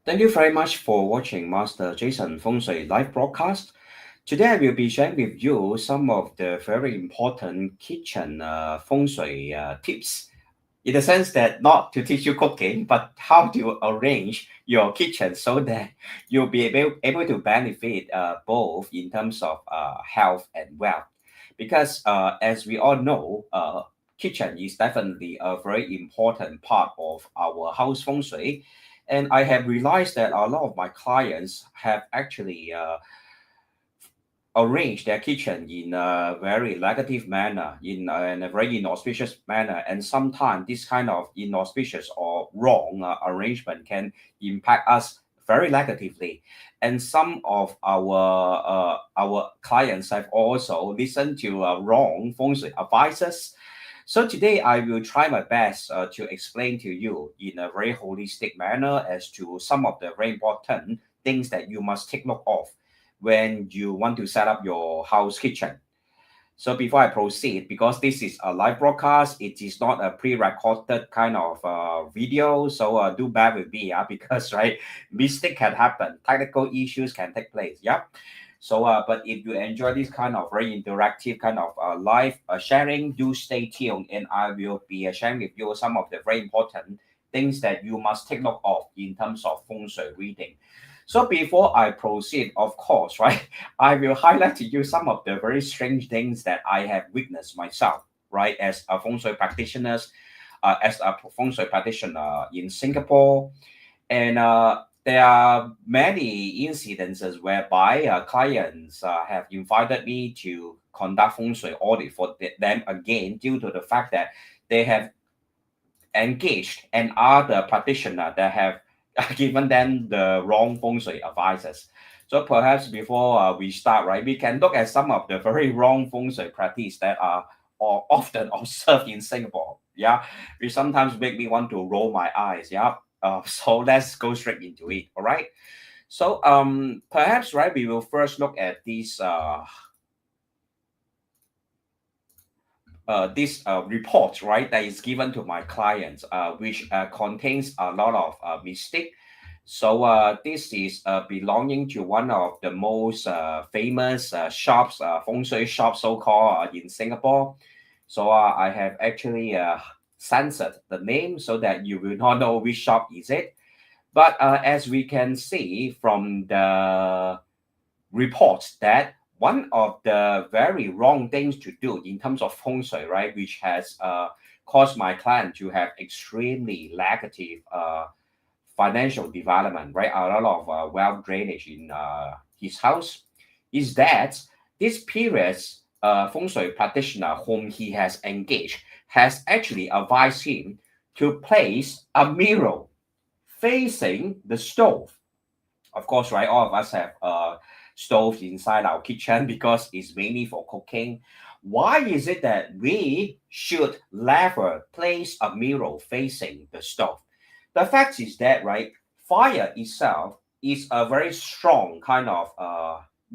Thank you very much for watching Master Jason Feng Shui live broadcast. Today I will be sharing with you some of the very important kitchen Feng Shui tips, in the sense that not to teach you cooking, but how to arrange your kitchen so that you'll be able to benefit both in terms of health and wealth. Because as we all know, kitchen is definitely a very important part of our house Feng Shui. And I have realized that a lot of my clients have actually arrange their kitchen in a very negative manner, in a very inauspicious manner. And sometimes this kind of inauspicious or wrong arrangement can impact us very negatively. And some of our clients have also listened to wrong feng shui advices. So today I will try my best to explain to you in a very holistic manner as to some of the very important things that you must take note of when you want to set up your house kitchen. So before I proceed, because this is a live broadcast, it is not a pre-recorded kind of video. So do bear with me, because right, mistake can happen, technical issues can take place. Yeah. So, but if you enjoy this kind of very interactive kind of live sharing, do stay tuned, and I will be sharing with you some of the very important things that you must take note of in terms of feng shui reading. So before I proceed, of course, right, I will highlight to you some of the very strange things that I have witnessed myself, right, as a feng shui practitioners, as a feng shui practitioner in Singapore. And there are many incidences whereby clients have invited me to conduct feng shui audit for them again, due to the fact that they have engaged another practitioner that have given them the wrong feng shui advices. So perhaps before we start, right, we can look at some of the very wrong feng shui practice that are or often observed in Singapore. Yeah, which sometimes make me want to roll my eyes. Yeah. So let's go straight into it. All right. So perhaps right, we will first look at these report, right, that is given to my clients, which contains a lot of mistake. So this is belonging to one of the most famous shops, feng shui shops, so called in Singapore. So I have actually censored the name so that you will not know which shop is it. But as we can see from the reports, that one of the very wrong things to do in terms of feng shui, right, which has caused my client to have extremely negative financial development, right, a lot of wealth drainage in his house, is that this period's feng shui practitioner whom he has engaged has actually advised him to place a mirror facing the stove. Of course, right, all of us have stoves inside our kitchen because it's mainly for cooking. Why is it that we should never place a mirror facing the stove? The fact is that, right, fire itself is a very strong kind of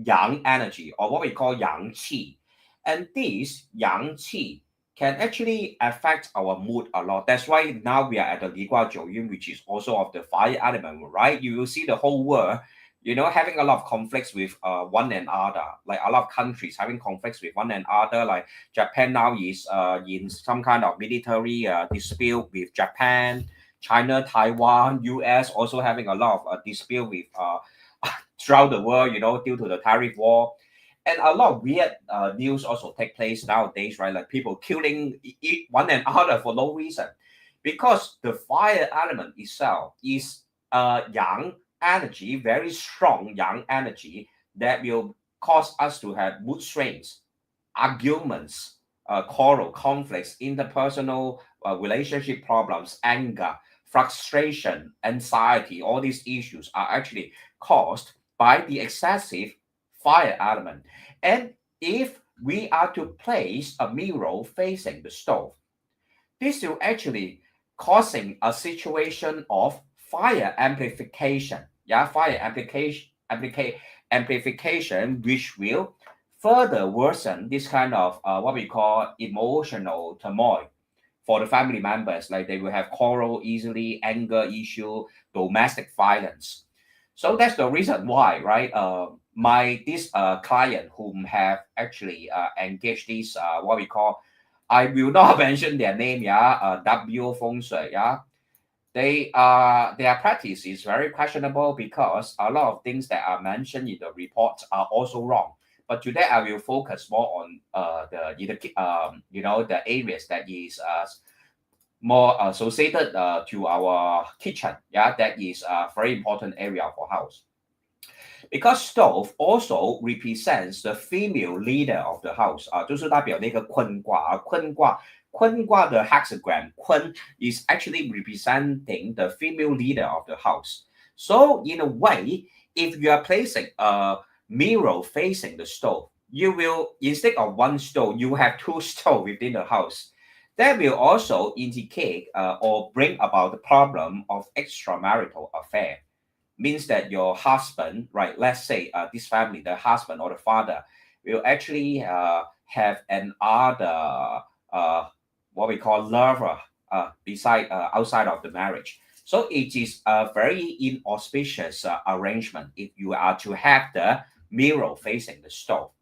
yang energy, or what we call yang qi. And this yang qi can actually affect our mood a lot. That's why now we are at the Li Gua Jiu Yun, which is also of the fire element, right? You will see the whole world, having a lot of conflicts with one another, like a lot of countries having conflicts with one another. Like Japan now is in some kind of military dispute with Japan. China, Taiwan, US also having a lot of dispute with throughout the world, due to the tariff war. And a lot of weird news also take place nowadays, right? Like people killing one another for no reason, because the fire element itself is yang energy, very strong yang energy that will cause us to have mood swings, arguments, quarrel, conflicts, interpersonal relationship problems, anger, frustration, anxiety. All these issues are actually caused by the excessive fire element. And if we are to place a mirror facing the stove, this will actually causing a situation of fire amplification. Yeah, fire amplification, which will further worsen this kind of what we call emotional turmoil, for the family members, like they will have quarrel easily, anger issue, domestic violence. So that's the reason why, right? My this client whom have actually engaged this what we call, I will not mention their name, yeah, W Feng Shui, yeah. Their practice is very questionable because a lot of things that are mentioned in the report are also wrong. But today I will focus more on the areas that is more associated to our kitchen. Yeah, that is a very important area for house. Because stove also represents the female leader of the house 就是代表那个坤卦坤卦的 hexagram 坤 is actually representing the female leader of the house. So in a way, if you are placing a mirror facing the stove, you will, instead of one stove, you have two stoves within the house. That will also indicate or bring about the problem of extramarital affair. Means that your husband, right? Let's say this family, the husband or the father, will actually have another what we call lover beside outside of the marriage. So it is a very inauspicious arrangement if you are to have the mirror facing the stove.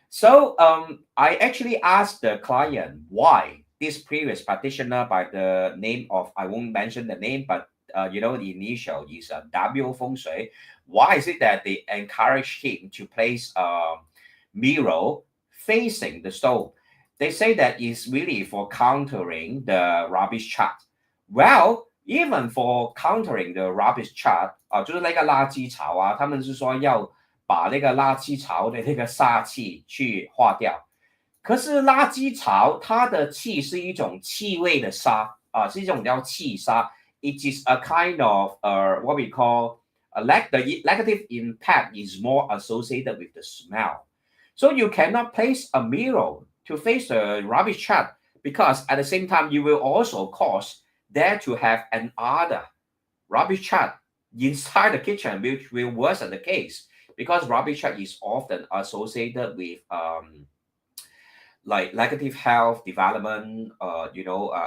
So I actually asked the client why this previous practitioner by the name of, I won't mention the name, but the initial is W Feng Shui. Why is it that they encourage him to place a mirror facing the stove? They say that it's really for countering the rubbish chat. Well, even for countering the rubbish chat 就是那个垃圾潮他们是说要把那个垃圾潮的那个煞气去化掉。可是垃圾潮它的气是一种气味的杀是一种叫气杀。It is a kind of what we call the negative impact is more associated with the smell. So you cannot place a mirror to face the rubbish chat because at the same time you will also cause there to have another rubbish chat inside the kitchen, which will worsen the case because rubbish chat is often associated with like negative health development,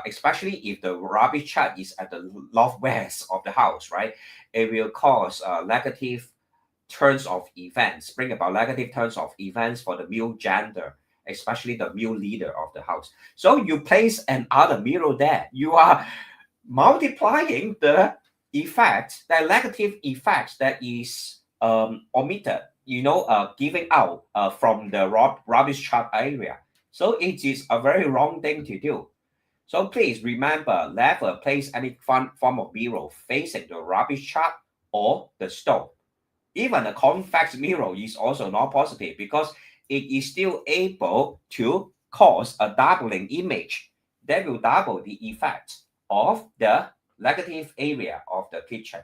especially if the rubbish chat is at the northwest of the house, right? It will cause negative turns of events, bring about negative turns of events for the male gender, especially the male leader of the house. So you place another mirror there, you are multiplying the effect, the negative effects that is omitted, giving out from the rubbish chat area. So it is a very wrong thing to do. So please remember, never place any form of mirror facing the rubbish chat or the stove. Even a convex mirror is also not positive because it is still able to cause a doubling image that will double the effect of the negative area of the kitchen.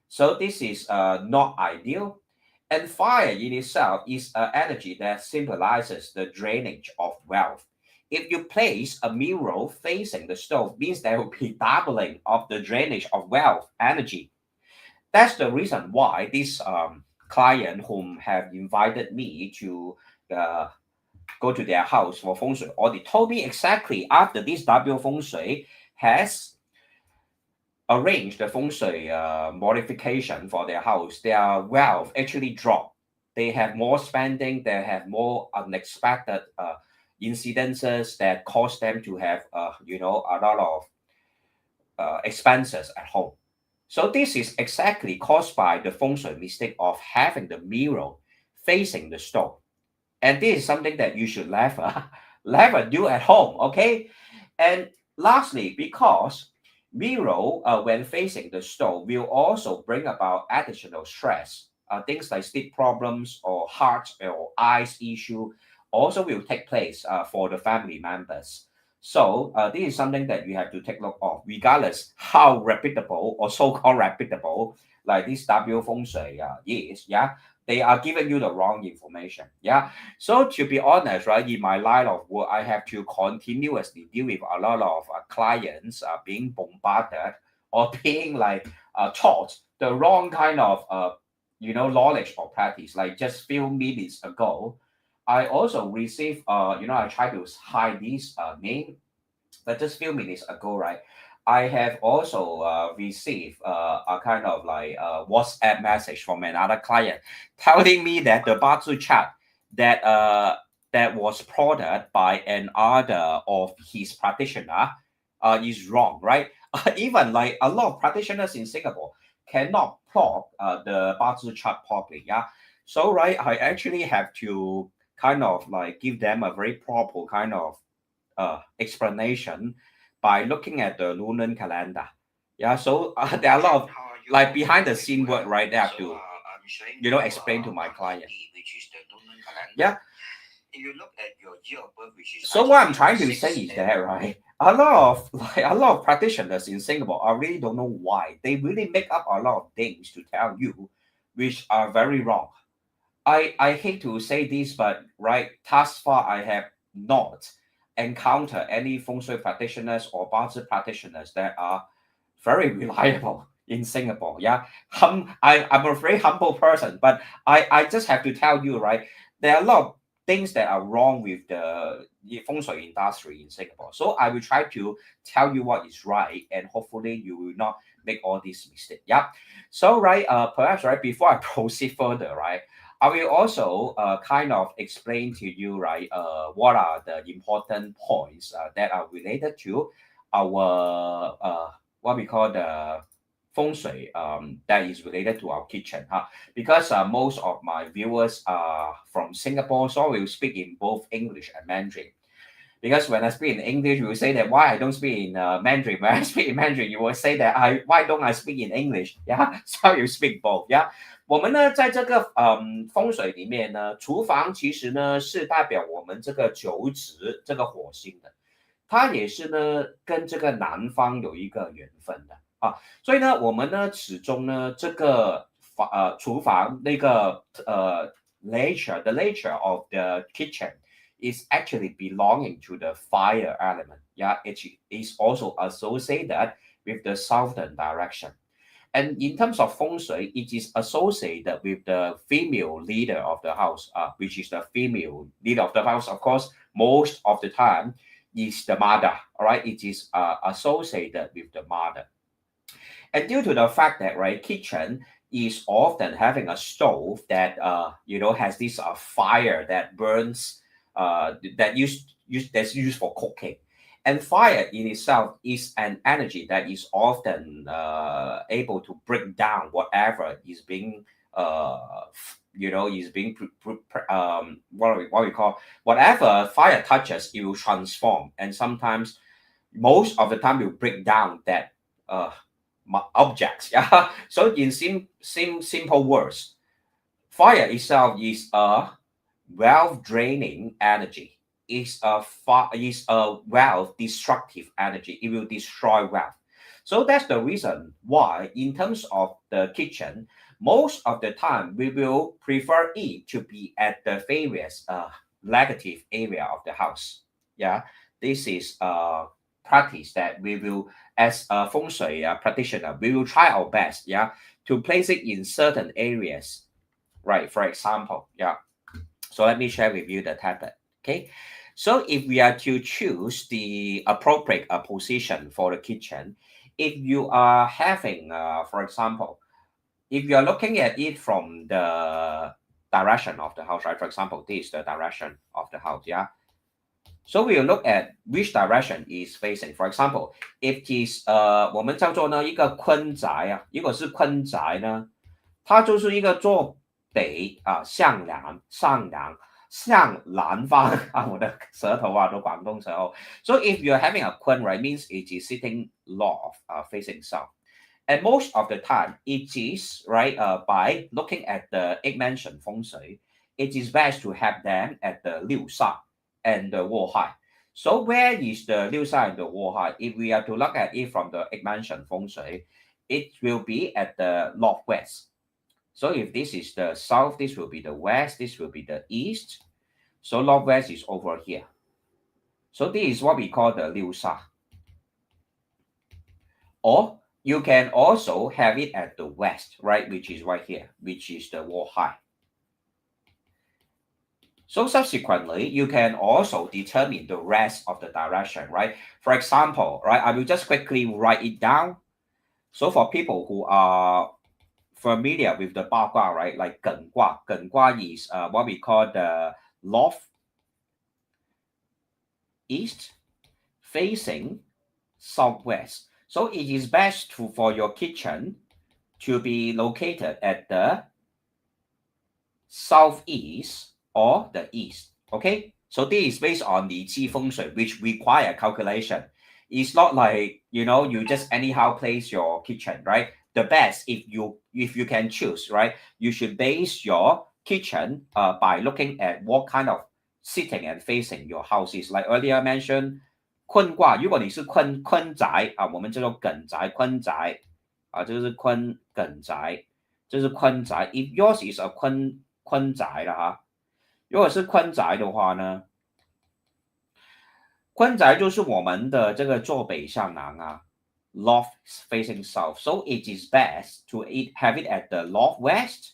So this is not ideal. And fire in itself is an energy that symbolizes the drainage of wealth. If you place a mirror facing the stove, means there will be doubling of the drainage of wealth energy. That's the reason why this client whom have invited me to go to their house for Feng Shui audit told me exactly after this W Feng Shui has arrange the Feng Shui modification for their house, their wealth actually drop. They have more spending, they have more unexpected incidences that cause them to have, a lot of expenses at home. So this is exactly caused by the Feng Shui mistake of having the mirror facing the stove. And this is something that you should never do at home, okay? And lastly, because mirror, when facing the stove, will also bring about additional stress. Things like sleep problems or heart or eyes issue also will take place for the family members. So this is something that you have to take note of, regardless how reputable or so-called reputable like this W Feng Shui is. Yeah, they are giving you the wrong information. Yeah. So to be honest, right, in my line of work, I have to continuously deal with a lot of clients being bombarded or being like taught the wrong kind of knowledge or practice. Like just few minutes ago, I also received I try to hide this name. But just few minutes ago, right, I have also received a kind of like WhatsApp message from another client telling me that the Bazi chart that that was plotted by another of his practitioner is wrong, right? Even like a lot of practitioners in Singapore cannot plot the Bazi chart properly. Yeah. So right, I actually have to kind of like give them a very proper kind of explanation by looking at the lunar calendar. Yeah, so there are a lot of like behind the scene work, right? They have to, explain to my client. Yeah. If you look at your year of birth, which is so what I'm trying to say is that right, a lot of practitioners in Singapore, I really don't know why they really make up a lot of things to tell you, which are very wrong. I hate to say this, but right, thus far I have not encountered any feng shui practitioners or Bazi practitioners that are very reliable in Singapore. Yeah, I'm a very humble person, but I just have to tell you, right, there are a lot of things that are wrong with the feng shui industry in Singapore. So I will try to tell you what is right, and hopefully you will not make all these mistakes. Yeah. So right, perhaps right before I proceed further, right, I will also kind of explain to you, right, what are the important points that are related to our what we call the feng shui that is related to our kitchen. Huh? Because most of my viewers are from Singapore, so we will speak in both English and Mandarin. Because when I speak in English, you will say that why I don't speak in Mandarin. When I speak in Mandarin, you will say that why don't I speak in English? Yeah, so you speak both. Yeah，我们呢在这个风水里面呢，厨房其实呢是代表我们这个九子这个火星的，它也是呢跟这个南方有一个缘分的啊。所以呢，我们呢始终呢这个厨房那个the nature of the kitchen is actually belonging to the fire element. Yeah, it is also associated with the southern direction. And in terms of feng shui, it is associated with the female leader of the house, which is the female leader of the house. Of course, most of the time is the mother. All right, it is associated with the mother. And due to the fact that right, kitchen is often having a stove that has this fire that burns that's used for cooking. And fire in itself is an energy that is often able to break down whatever is being what we call whatever fire touches, it will transform, and sometimes most of the time will break down that objects. Yeah. So in simple words, fire itself is a wealth draining energy, is a wealth destructive energy. It will destroy wealth. So that's the reason why in terms of the kitchen, most of the time we will prefer it to be at the various negative area of the house. Yeah, this is practice that we will, as a feng shui practitioner, we will try our best, yeah, to place it in certain areas, right? For example, yeah, so let me share with you the tablet. Okay, so if we are to choose the appropriate position for the kitchen, if you are having, for example, if you are looking at it from the direction of the house, right? For example, this is the direction of the house, yeah. So we will look at which direction is facing. For example, if it is 我们叫做呢一个坤宅啊，如果是坤宅呢，它就是一个坐北向南向南方啊，我的舌头啊都广东舌头。So if you're having a 坤, right, means it is sitting loft facing south. And most of the time, it is right by looking at the 8-mansion feng shui, it is best to have them at the 六煞 and the 卧海. So where is the 六煞 and the 卧海? If we are to look at it from the 8-mansion feng shui, it will be at the northwest. So if this is the south, this will be the west, this will be the east. So northwest is over here. So this is what we call the 六煞. Or you can also have it at the west, right, which is right here, which is the 卧海. So subsequently, you can also determine the rest of the direction, right? For example, right, I will just quickly write it down. So for people who are familiar with the 八卦, right, like 艮卦, 艮卦 is what we call the north east facing southwest. So it is best for your kitchen to be located at the southeast or the east. Okay, so this is based on the Qi Feng Shui, which require calculation. It's not like you just anyhow place your kitchen, right? The best, if you can choose, right, you should base your kitchen by looking at what kind of sitting and facing your house is. Like earlier mentioned, 坤卦，如果你是坤宅啊，我们叫做艮宅、坤宅啊，这个是艮宅，这是坤宅。If yours is a 坤宅了哈，如果是坤宅的话呢，坤宅就是我们的这个坐北向南啊 ，north facing south. So it is best to have it at the northwest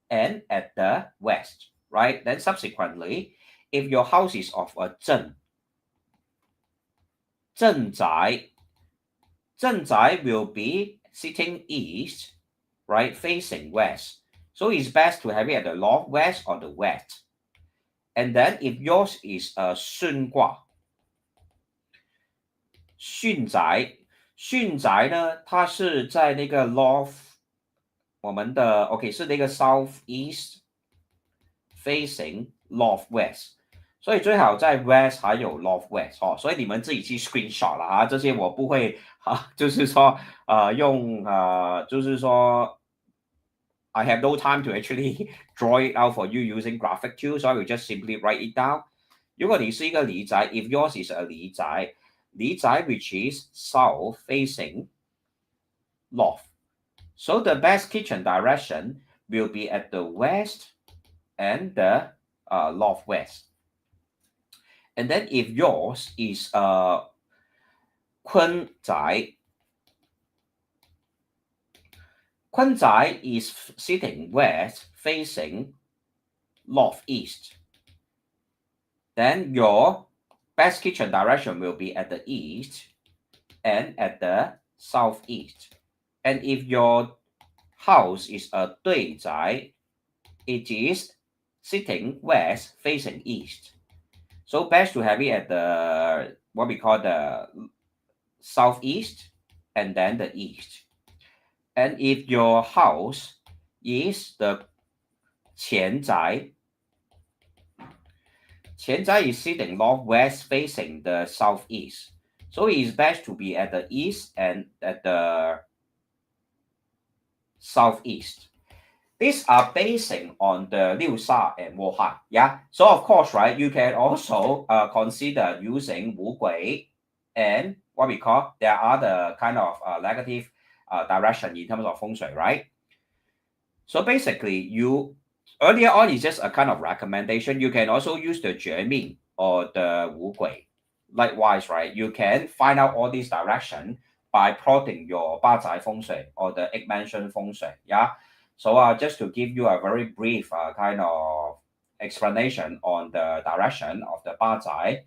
and at the west, right? Then subsequently, if your house is of a 正宅 will be sitting east, right, facing west. So it's best to have it at the northwest or the west. And then if yours is a 巽卦，巽宅呢，它是在那个 north， 我们的 OK 是那个 southeast facing northwest。所以最好在 west 还有 northwest 哦，所以你们自己去 screenshot 啦啊，这些我不会就是说就是说 I have no time to actually draw it out for you using graphic tools, so I will just simply write it down. 如果你是一个离宅 if yours is a 离宅 which is south facing north, so the best kitchen direction will be at the west and the northwest. And then if yours is Kun Zai is sitting west facing northeast, then your best kitchen direction will be at the east and at the southeast. And if your house is a 对宅, it is sitting west facing east. So best to have it at the what we call the southeast and then the east. And if your house is the 前宅is sitting northwest facing the southeast. So it is best to be at the east and at the southeast. These are basing on the Liu Sha and Wu Han. Yeah. So of course, right, you can also consider using Wu Gui and what we call there are the kind of negative direction in terms of feng shui, right? So basically, you earlier on is just a kind of recommendation. You can also use the 绝命 or the Wu Gui. Likewise, right, you can find out all these direction by plotting your 八宅 feng shui or the 8 mansion feng shui. Yeah. So just to give you a very brief kind of explanation on the direction of the 八宅.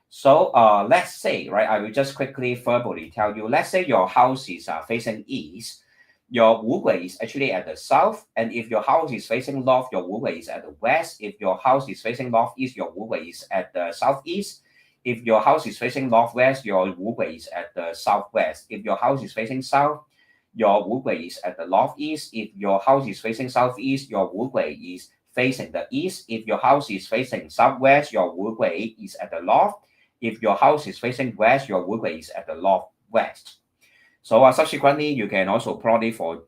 So let's say, right, I will just quickly verbally tell you, let's say your house is facing east, your Wu Gui is actually at the south, and if your house is facing north, your Wu Gui is at the west. If your house is facing northeast, your Wu Gui is at the southeast. If your house is facing northwest, your Wu Gui is at the southwest. If your house is facing south, your Wu Gui is at the northeast. If your house is facing southeast, your Wu Gui is facing the east. If your house is facing southwest, your Wu Gui is at the north. If your house is facing west, your Wu Gui is at the northwest. So subsequently, you can also plot it for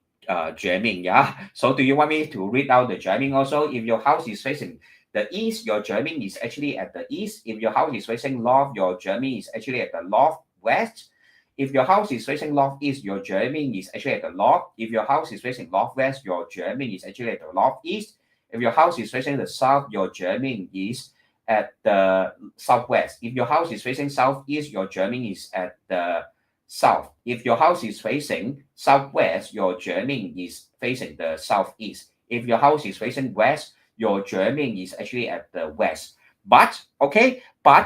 绝命, yeah. So do you want me to read out the 绝命 also? If your house is facing the east, your 绝命 is actually at the east. If your house is facing north, your 绝命 is actually at the northwest. If your house is facing northeast, your 绝命 is actually at the north. If your house is facing northwest, your 绝命 is actually at the northeast. If your house is facing the south, your 绝命 is at the southwest. If your house is facing southeast, your 绝命 is at the south. If your house is facing southwest, your 绝命 is facing the southeast. If your house is facing west, your German is actually at the west. But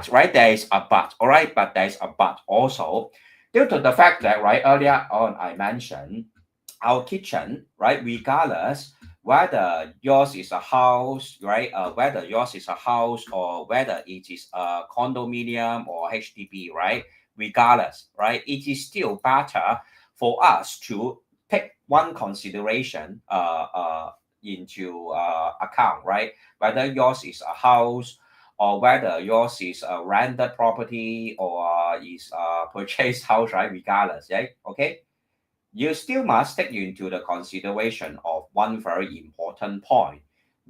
right, there is a but, all right, but there is a but also, due to the fact that right earlier on I mentioned our kitchen, right, regardless whether yours is a house, right, whether yours is a house or whether it is a condominium or HDB, right, regardless, right, it is still better for us to take one consideration into account, right, whether yours is a house or whether yours is a rented property or is a purchased house, right, regardless, right, okay, you still must take into the consideration of one very important point.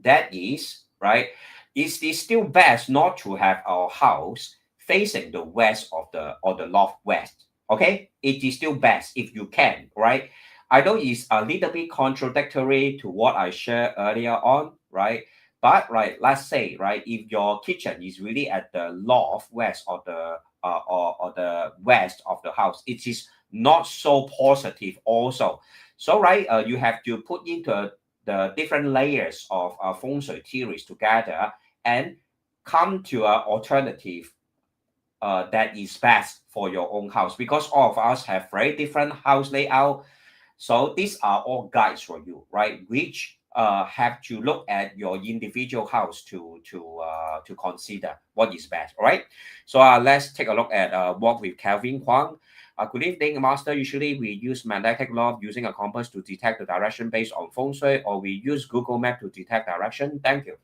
That is, right, is it still best not to have our house facing the west of the or the northwest? Okay, it is still best if you can, right? I know it's a little bit contradictory to what I shared earlier on, right? But right, let's say, right, if your kitchen is really at the northwest or the or the west of the house, it is not so positive also. So right, you have to put into the different layers of feng shui theories together and come to an alternative that is best for your own house, because all of us have very different house layout. So these are all guides for you, right, which have to look at your individual house to consider what is best. All right, so let's take a look at work with Calvin Huang. Good evening, Master. Usually we use magnetic north using a compass to detect the direction based on feng shui, or we use Google Map to detect direction. Thank you.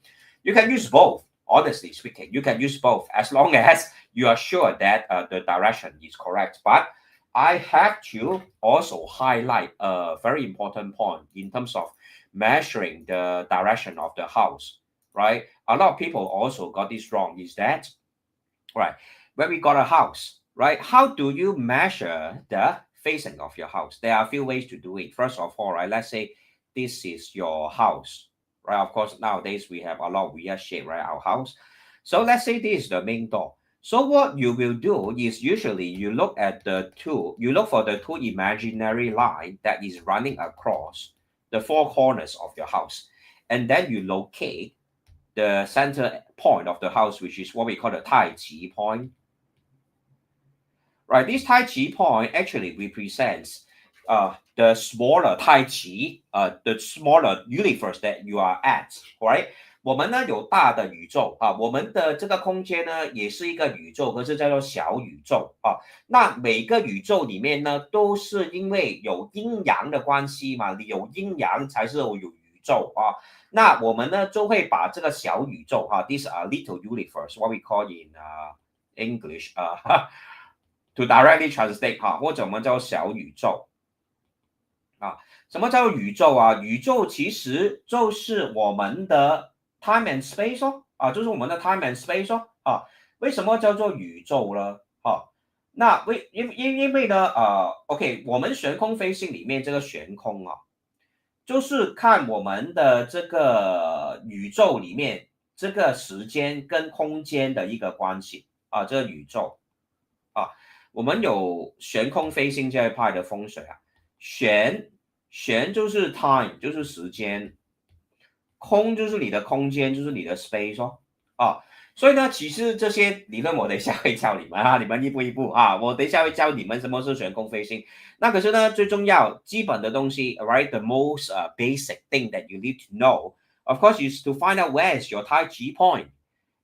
You can use both. Honestly speaking, you can use both as long as you are sure that the direction is correct. But I have to also highlight a very important point in terms of measuring the direction of the house, right? A lot of people also got this wrong, is that, right, when we got a house, right, how do you measure the facing of your house? There are a few ways to do it. First of all, right, let's say this is your house, right? Of course, nowadays we have a lot of weird shape, right, our house. So let's say this is the main door. So what you will do is usually you look at you look for the two imaginary line that is running across the four corners of your house. And then you locate the center point of the house, which is what we call the Tai Chi point. Right, this Tai Chi point actually represents the smaller Tai Chi, the smaller universe that you are at, right? 我们呢有大的宇宙啊，我们的这个空间呢也是一个宇宙，可是叫做小宇宙啊。那每个宇宙里面呢，都是因为有阴阳的关系嘛，有阴阳才是有宇宙啊。那我们呢就会把这个小宇宙哈，this little universe, what we call in English to directly translate 哈，或者我们叫小宇宙啊。什么叫宇宙啊？宇宙其实就是我们的 time and space 哦，就是我们的 time and space 哦，为什么叫做宇宙呢？那因为呢，OK， 我们悬空飞行里面这个悬空啊，就是看我们的这个宇宙里面这个时间跟空间的一个关系啊，这个宇宙啊，我们有悬空飞行这一派的风水啊，悬就是 time， 就是时间。空就是你的空间，就是你的 space 哦，所以呢，其实这些理论我等一下会教你们啊，你们一步一步啊，我等一下会教你们什么是悬空飞行。那可是呢，最重要基本的东西 ，right? The most basic thing that you need to know, of course, is to find out where is your Tai Chi point,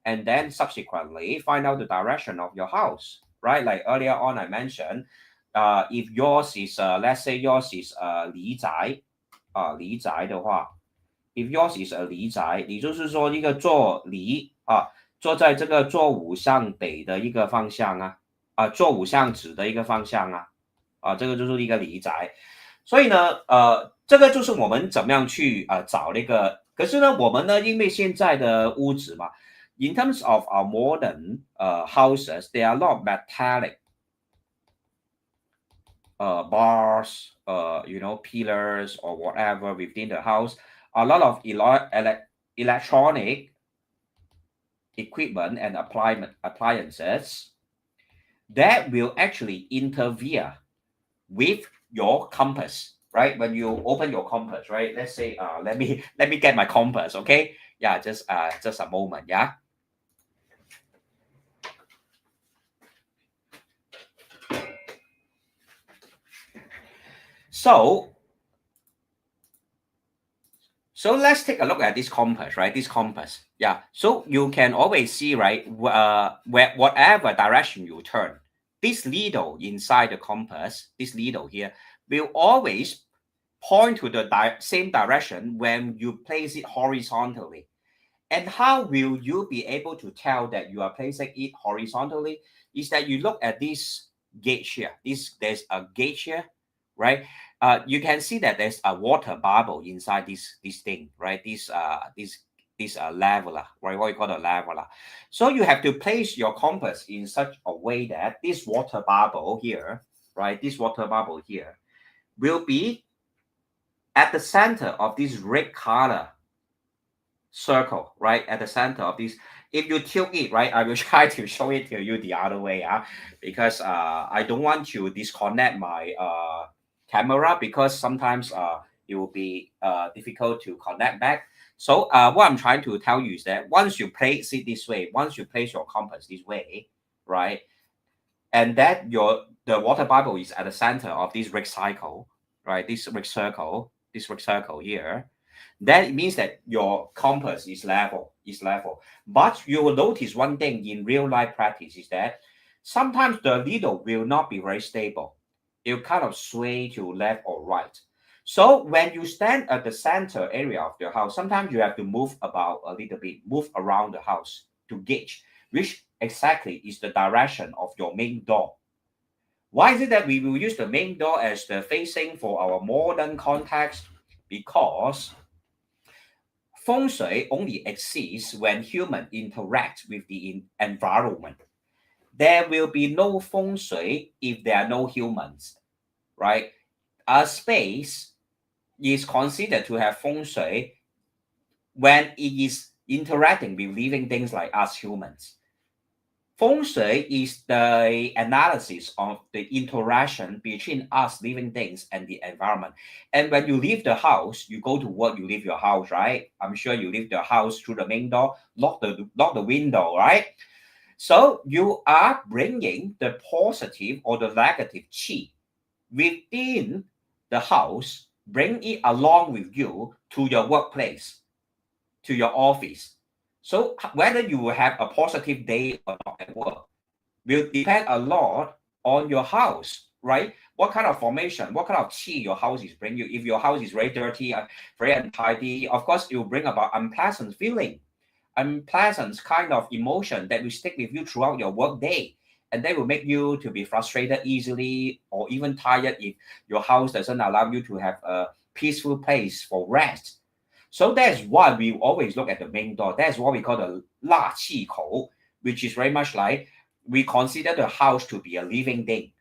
and then subsequently find out the direction of your house, right? Like earlier on, I mentioned, if yours is, let's say yours is 离宅离宅的话。If yours is a 离宅，也就是说一个坐离坐在这个坐午向北的一个方向坐午向子的一个方向这个就是一个离宅。所以呢，这个就是我们怎么样去找那个。可是呢，我们呢，因为现在的屋子嘛 ，in terms of our modern houses, there are a lot of metallic bars, pillars or whatever within the house. A lot of electronic equipment and appliances that will actually interfere with your compass, right? When you open your compass, right? Let's say, let me get my compass, okay? Yeah, just a moment. Yeah. So let's take a look at this compass, right? This compass. Yeah. So you can always see, right, where whatever direction you turn, this needle inside the compass, this needle here, will always point to the same direction when you place it horizontally. And how will you be able to tell that you are placing it horizontally? Is that you look at this gauge here. There's a gauge here, right? You can see that there's a water bubble inside this thing, right? This leveler, right? What you call a leveler. So you have to place your compass in such a way that this water bubble here, right? This water bubble here will be at the center of this red color circle, right? At the center of this. If you tilt it, right, I will try to show it to you the other way, because I don't want to disconnect my camera, because sometimes it will be difficult to connect back. So what I'm trying to tell you is that once you place it this way, once you place your compass this way, right, and that the water bubble is at the center of this red cycle, right, this red circle here, then it means that your compass is level, But you will notice one thing in real life practice is that sometimes the needle will not be very stable. It will kind of sway to left or right. So when you stand at the center area of your house, sometimes you have to move about a little bit, move around the house to gauge which exactly is the direction of your main door. Why is it that we will use the main door as the facing for our modern context? Because Feng Shui only exists when humans interact with the environment. There will be no Feng Shui if there are no humans, right? A space is considered to have Feng Shui when it is interacting with living things like us humans. Feng Shui is the analysis of the interaction between us living things and the environment. And when you leave the house, you go to work, you leave your house, right? I'm sure you leave the house through the main door, lock the window, right? So you are bringing the positive or the negative chi within the house, bring it along with you to your workplace, to your office. So whether you will have a positive day or not at work will depend a lot on your house, right? What kind of formation, what kind of chi your house is bringing you. If your house is very dirty, very untidy, of course it will bring about unpleasant feeling, unpleasant kind of emotion that will stick with you throughout your work day. And they will make you to be frustrated easily or even tired if your house doesn't allow you to have a peaceful place for rest. So that's why we always look at the main door. That's what we call the 纳气口, which is very much like we consider the house to be a living thing.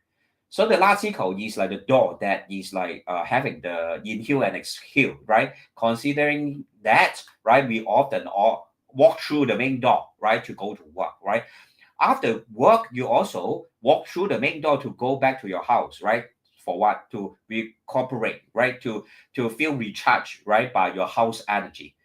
So the 纳气口 is like the door that is like having the inhale and exhale, right? Considering that, right, we often walk through the main door, right, to go to work, right? After work, you also walk through the main door to go back to your house, right? For what? To recuperate, right? To feel recharged, right, by your house energy.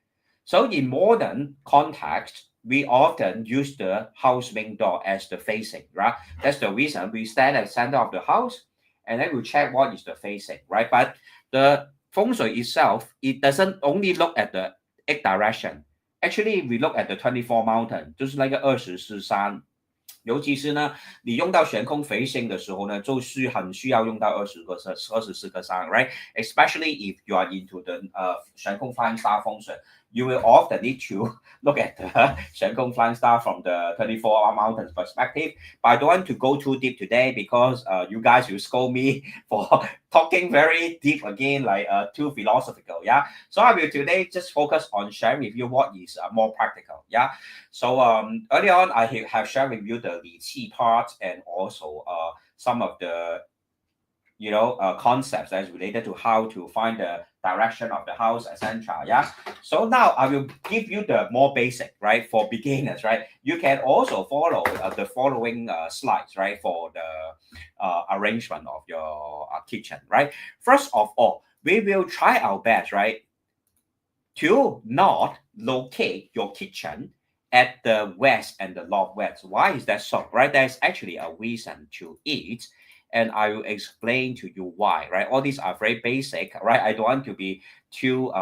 So in modern context, we often use the house main door as the facing, right? That's the reason we stand at the center of the house and then we check what is the facing, right? But the Feng Shui itself, it doesn't only look at the 8 direction. Actually, we look at the 24 mountain, 就是那个24山。尤其是呢，你用到悬空飞行的时候呢，就是很需要用到24个山 right? Especially if you are into the 悬空 flying star 风水 you will often need to look at the 悬空 flying star from the 24 mountains perspective. But I don't want to go too deep today because you guys will scold me for talking very deep again, like too philosophical. Yeah. So I will today just focus on sharing with you what is more practical. Yeah. So early on, I have shared with you the Li Qi part and also some of the concepts that is related to how to find the direction of the house, etc. Yeah. So now I will give you the more basic, right, for beginners, right. You can also follow the following slides, right, for the arrangement of your kitchen, right. First of all, we will try our best, right, to not locate your kitchen at the west and the northwest. Why is that so? Right? There's actually a reason to it. And I will explain to you why, right? All these are very basic, right? I don't want to be too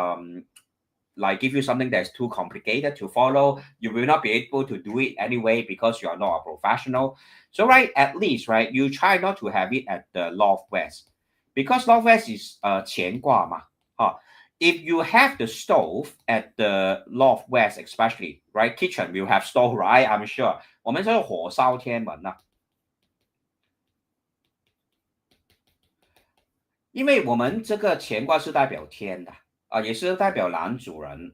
like give you something that's too complicated to follow. You will not be able to do it anyway because you are not a professional. So right, at least right, you try not to have it at the northwest because northwest is 乾卦嘛. If you have the stove at the northwest, especially right, kitchen will have stove, right? I'm sure. 我们叫做火烧天门啊，因为我们这个乾卦是代表天的也是代表男主人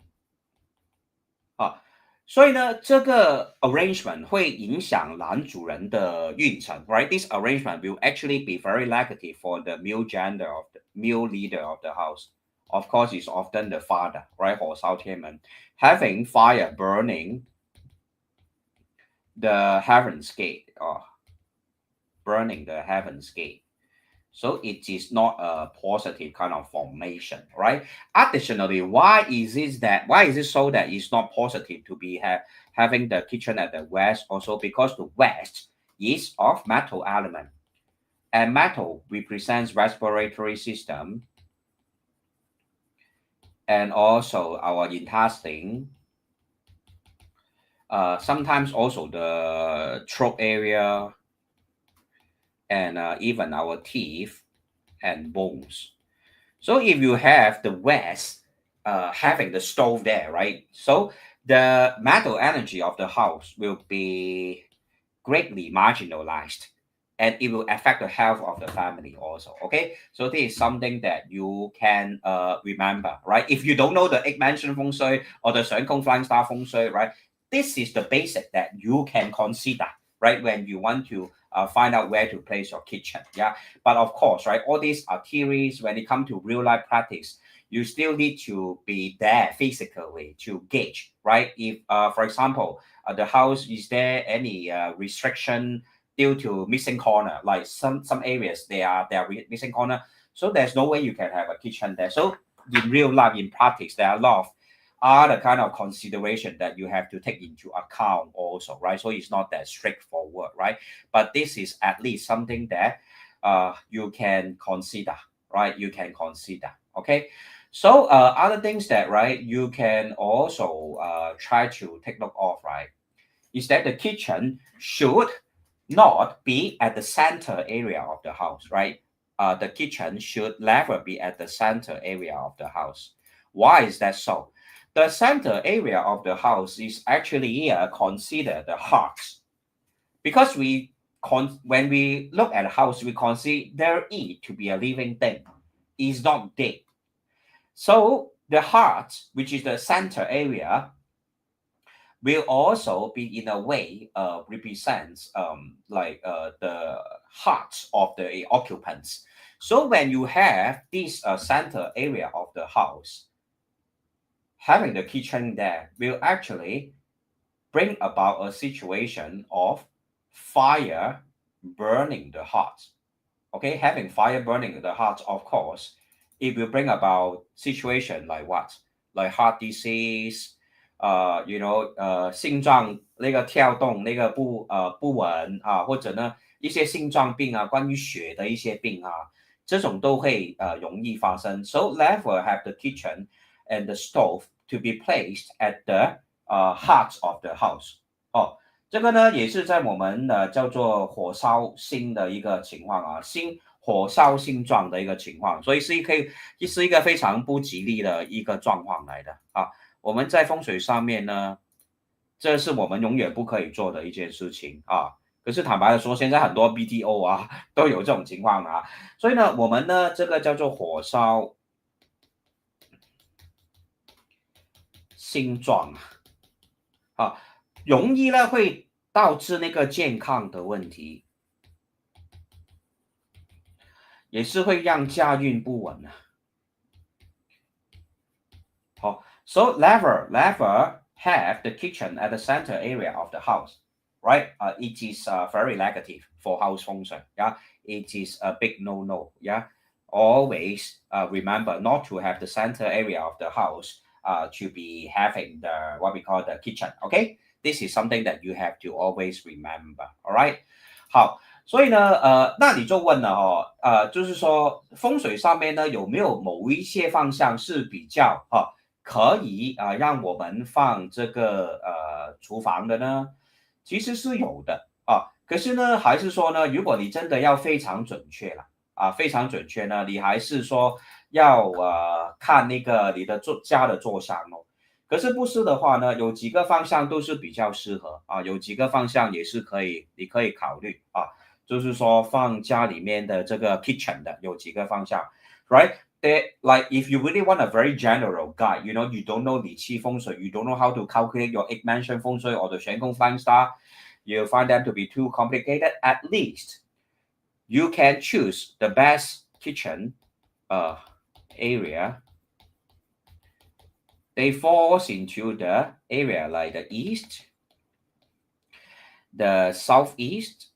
啊，所以呢，这个 arrangement 会影响男主人的运程 ，right? This arrangement will actually be very negative for the male gender of the male leader of the house. Of course, it's often the father, right? 火烧天门 having fire burning the heaven's gate, burning the heaven's gate. So it is not a positive kind of formation, right? Additionally, why is it so that it's not positive to be having the kitchen at the west? Also because the west is of metal element, and metal represents respiratory system and also our intestine. Sometimes also the throat area and even our teeth and bones. So if you have the west having the stove there, right? So the metal energy of the house will be greatly marginalized and it will affect the health of the family also. Okay, so this is something that you can remember, right? If you don't know the 8 mansion feng shui or the 相公 flying star feng shui, right? This is the basic that you can consider, right? When you want to find out where to place your kitchen. Yeah. But of course, right, all these are theories. When it comes to real life practice, you still need to be there physically to gauge, right? If, for example, the house, is there any restriction due to missing corner? Like some areas, they are missing corner. So there's no way you can have a kitchen there. So in real life, in practice, there are a lot of are the kind of consideration that you have to take into account also, right? So it's not that straightforward, right? But this is at least something that you can consider, right? You can consider, okay? So other things that, right, you can also try to take note of, right, is that the kitchen should not be at the center area of the house, right? The kitchen should never be at the center area of the house. Why is that so? The center area of the house is actually considered the heart because when we look at a house, we consider it to be a living thing. It's not dead. So the heart, which is the center area, will also be in a way represents the hearts of the occupants. So when you have this center area of the house, having the kitchen there will actually bring about a situation of fire burning the heart. Okay, having fire burning the heart, of course, it will bring about situation like what? Like heart disease, 心脏那个跳动那个不稳啊，或者呢一些心脏病啊，关于血的一些病啊，这种都会容易发生。So never have the kitchen and the stove to be placed at the heart of the house. 这个呢也是在我们叫做火烧心的一个情况啊，火烧心状的一个情况，所以是一个非常不吉利的一个状况来的啊。我们在风水上面呢，这是我们永远不可以做的一件事情啊。可是坦白的说，现在很多 BTO 啊都有这种情况啊，所以呢，我们呢这个叫做火烧心状啊，容易呢会导致那个健康的问题，也是会让家运不稳啊。好。So never have the kitchen at the center area of the house, right? It is very negative for house feng shui. Yeah, it is a big no. Yeah, always remember not to have the center area of the house to be having the what we call the kitchen. Okay, this is something that you have to always remember. All right， 好。所以呢，那你就问了就是说风水上面呢有没有某一些方向是比较可以让我们放这个厨房的呢？其实是有的可是呢，还是说呢，如果你真的要非常准确了非常准确呢，你还是说要看那个你的家的坐向哦。可是不是的话呢，有几个方向都是比较适合有几个方向也是你可以考虑就是说放家里面的这个 kitchen 的有几个方向 ，right? Like if you really want a very general guide, you don't know 理气风水 you don't know how to calculate your 8-mansion 风水 or the 玄空 flying star, you find them to be too complicated. At least you can choose the best kitchen area. They falls into the area like the east, the southeast,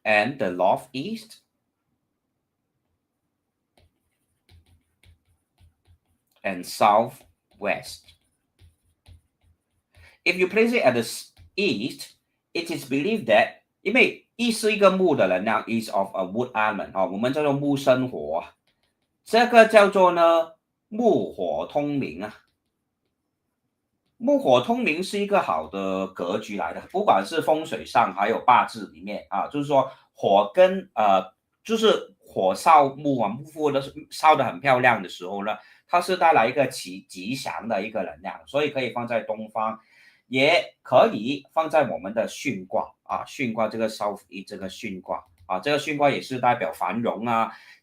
and the northeast, and southwest. If you place it at the east, it is believed that 因为一是一个木的能量 is of a wood element 我们叫做木生火这个叫做呢木火通明木火通明是一个好的格局来的，不管是风水上还有八字里面就是说火跟就是火烧木木的烧得很漂亮的时候呢，它是带来一个吉祥的一个能量，所以可以放在东方，也可以放在我们的巽卦巽卦这个这个巽卦这个巽卦也是代表繁荣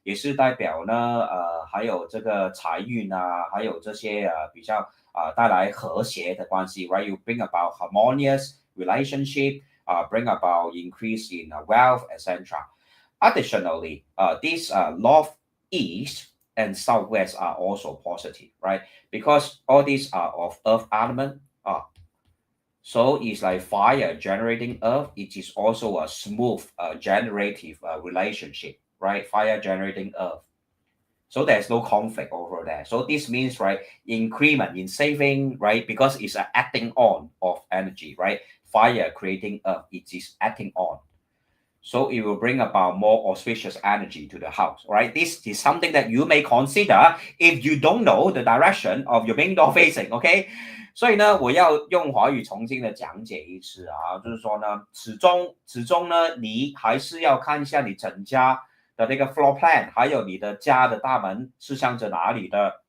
也是代表呢还有这个财运还有这些比较带来和谐的关系 right? You bring about harmonious relationship, bring about increase in wealth, etc. Additionally, these northeast and southwest are also positive, right? Because all these are of earth element. So it's like fire generating earth. It is also a smooth generative relationship, right? Fire generating earth. So there's no conflict over there. So this means, right, increment in saving, right, because it's an acting on of energy, right? Fire creating earth, it is acting on. So it will bring about more auspicious energy to the house, right? This is something that you may consider if you don't know the direction of your main door facing, okay? 所以呢，我要用华语重新的讲解一次就是说呢，始终呢，你还是要看一下你整家的那个 floor plan， 还有你的家的大门是向着哪里的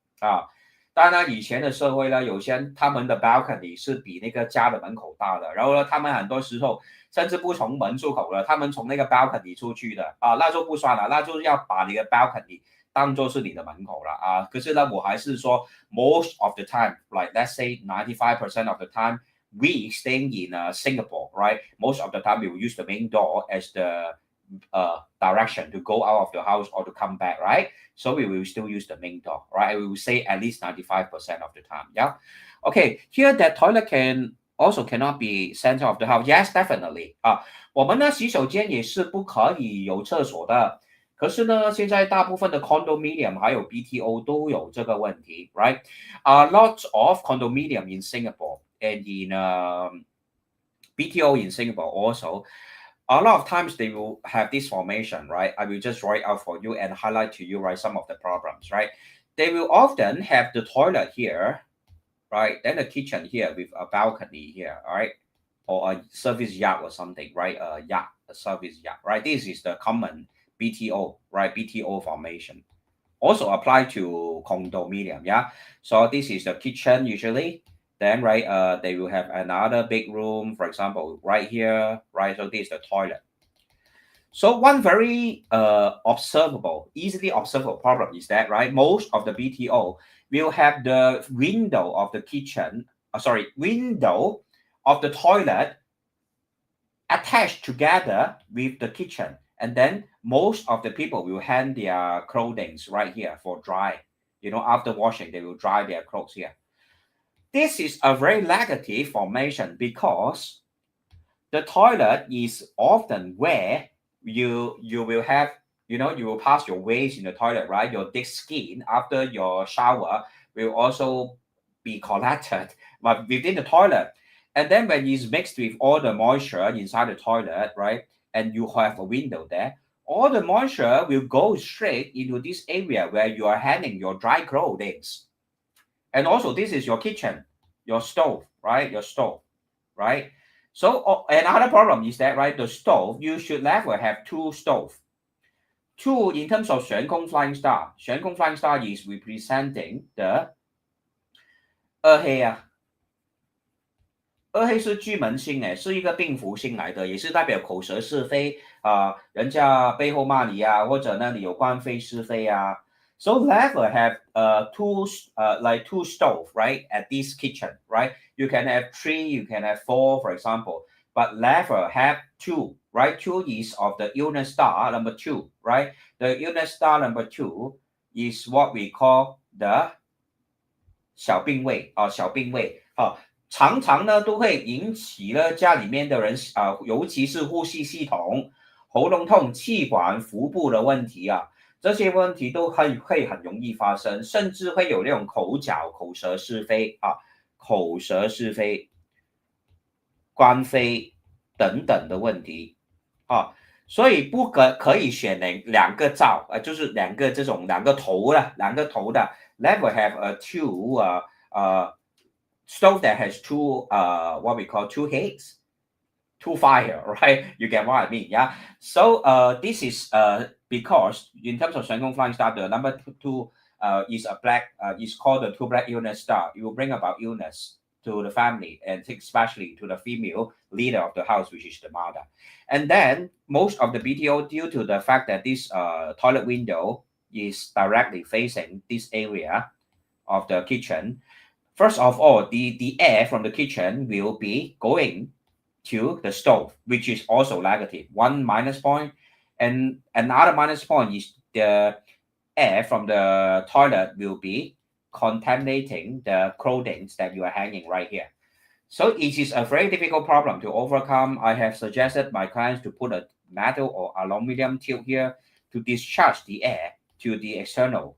当然以前的社会呢，有些他们的 balcony 是比那个家的门口大的，然后呢，他们很多时候甚至不从门出口了，他们从那个 balcony 出去的那就不算了，那就是要把你的 balcony 当作是你的门口了可是呢，我还是说 most of the time, like let's say 95% of the time, we staying in Singapore, right? Most of the time we will use the main door as the direction to go out of the house or to come back, right? So we will still use the main door, right? We will say at least 95% of the time, yeah? Okay, here that toilet cannot be center of the house. Yes, definitely. 我们呢洗手间也是不可以有厕所的。可是呢，现在大部分的 condominium 还有 BTO 都有这个问题 right? Lots of condominium in Singapore and in BTO in Singapore also. A lot of times they will have this formation, right? I will just write out for you and highlight to you, right, some of the problems, right? They will often have the toilet here, right? Then the kitchen here with a balcony here, all right? Or a service yard or something, right? A service yard, right? This is the common BTO, right? BTO formation. Also apply to condominium, yeah? So this is the kitchen usually. Then, right, they will have another big room, for example, right here, right? So this is the toilet. So one very easily observable problem is that, right, most of the BTO will have the window of the kitchen, window of the toilet attached together with the kitchen. And then most of the people will hang their clothing right here for dry. After washing, they will dry their clothes here. This is a very negative formation because the toilet is often where you will have you know, you will pass your waste in the toilet, right? Your thick skin after your shower will also be collected but within the toilet. And then when it's mixed with all the moisture inside the toilet, right? And you have a window there, all the moisture will go straight into this area where you are hanging your dry clothing. And also, this is your kitchen, your stove, right? Your stove, right? So another problem is that, right, the stove, you should never have two stoves. Two, in terms of 悬空 flying star, 悬空 flying star is representing the 二黑啊，二黑是巨门星诶，是一个病符星来的，也是代表口舌是非人家背后骂你啊，或者呢你有官非是非啊。So never have like two stove, right, at this kitchen, right? You can have 3, you can have 4, for example, but never have 2, right? 2 is of the illness star number 2, right? The illness star number 2 is what we call the 小病位小病位常常呢都会引起了家里面的人尤其是呼吸系统、喉咙痛、气管、腹部的问题这些问题都会很容易发生，甚至会有那种口角、口舌是非口舌是非、官非等等的问题所以不可以选两个灶就是两个头的 never have a two stove that has two what we call two heads, two fire, right? You get what I mean, yeah? So this is because in terms of 悬空 flying star, the number two is a black is called the two black illness star. It will bring about illness to the family and especially to the female leader of the house, which is the mother. And then most of the BTO, due to the fact that this toilet window is directly facing this area of the kitchen, first of all, the air from the kitchen will be going to the stove, which is also negative, one minus point. And another minus point is the air from the toilet will be contaminating the clothing that you are hanging right here. So it is a very difficult problem to overcome. I have suggested my clients to put a metal or aluminum tube here to discharge the air to the external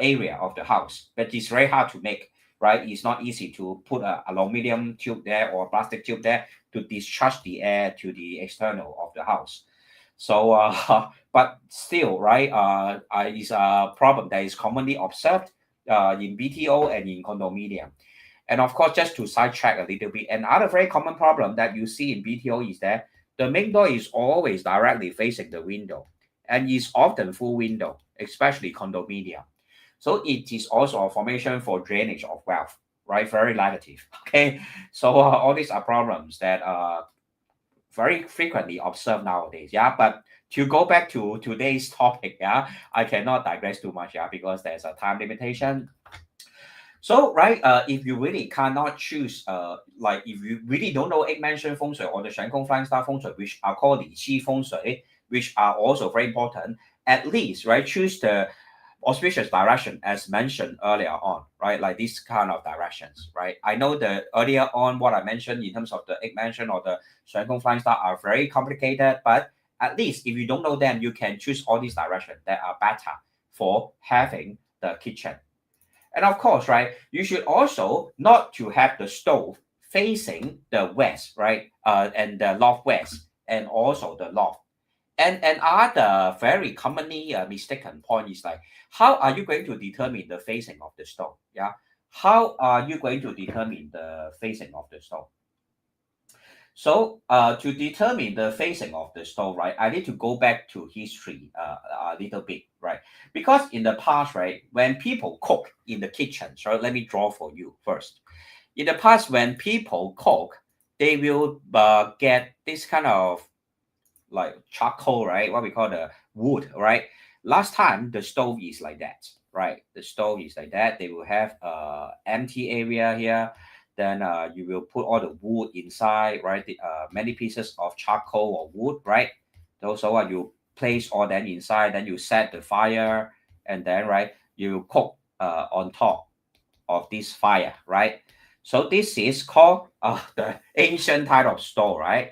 area of the house, but it's very hard to make, right? It's not easy to put an aluminum tube there or plastic tube there to discharge the air to the external of the house. So, but still, right, it's a problem that is commonly observed in BTO and in condominium. And of course, just to sidetrack a little bit, another very common problem that you see in BTO is that the main door is always directly facing the window and is often full window, especially condominium. So it is also a formation for drainage of wealth, right? Very negative. Okay, so all these are problems that are very frequently observed nowadays. Yeah, but to go back to today's topic, yeah, I cannot digress too much, yeah, because there's a time limitation. So, right, if you really cannot choose, like if you really don't know 8-mansion 风水 or the 悬空 flying star 风水, which are called 理气风水, which are also very important, at least, right, choose the auspicious direction as mentioned earlier on, right? Like these kind of directions, right? I know that earlier on what I mentioned in terms of the 8-mansion or the 悬空 flying star are very complicated, but at least if you don't know them, you can choose all these directions that are better for having the kitchen. And of course, right, you should also not to have the stove facing the west, right? And the northwest and also the north. And other very commonly mistaken point is like, how are you going to determine the facing of the stove? Yeah. How are you going to determine the facing of the stove? So to determine the facing of the stove, right, I need to go back to history a little bit, right? Because in the past, right, when people cook in the kitchen, so let me draw for you first. In the past, when people cook, they will get this kind of like charcoal, right? What we call the wood, right? Last time the stove is like that, right? The stove is like that. They will have empty area here. Then you will put all the wood inside, right? Many pieces of charcoal or wood, right? So you place all that inside. Then you set the fire, and then right, you cook on top of this fire, right? So this is called the ancient type of stove, right?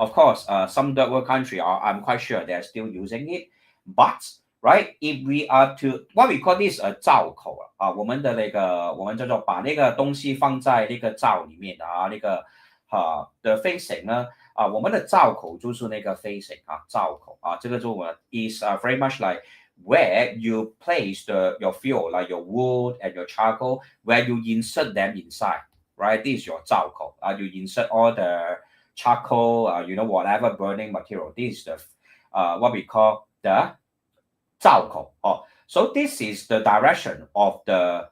Of course, some third world country are, I'm quite sure they're still using it. But right, if we are to what we call this 罩口我们的那个我们叫做把那个东西放在那个罩里面那个的 facing 呢我们的罩口就是那个 facing 罩口这个就is very much like where you place your fuel like your wood and your charcoal where you insert them inside, right? This is your 罩口you insert all the charcoal whatever burning material. This is the what we call the 罩口so this is the direction of the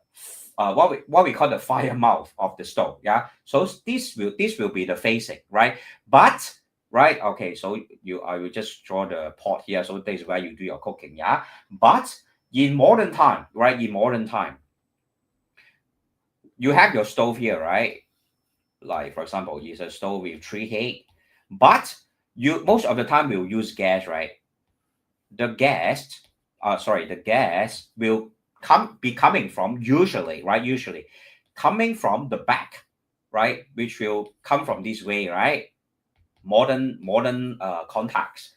what we call the fire mouth of the stove. Yeah, so this will be the facing, right? But right, okay, so I will just draw the pot here. So this is where you do your cooking. Yeah, but in modern time, right? In modern time, you have your stove here, right? Like for example, it's a stove with 3 heat, but you most of the time will use gas, right? The gas will be coming from usually coming from the back, right? Which will come from this way, right? Modern contacts.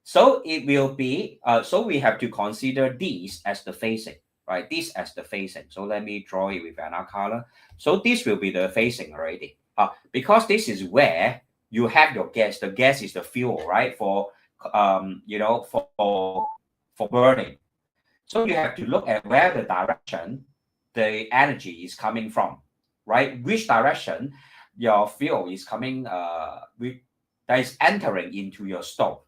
So it will be so we have to consider this as the facing, right? This as the facing. So let me draw it with another color. So this will be the facing already. Because this is where you have your gas. The gas is the fuel, right? For for burning. So you have to look at where the direction the energy is coming from, right? Which direction your fuel is coming, that is entering into your stove.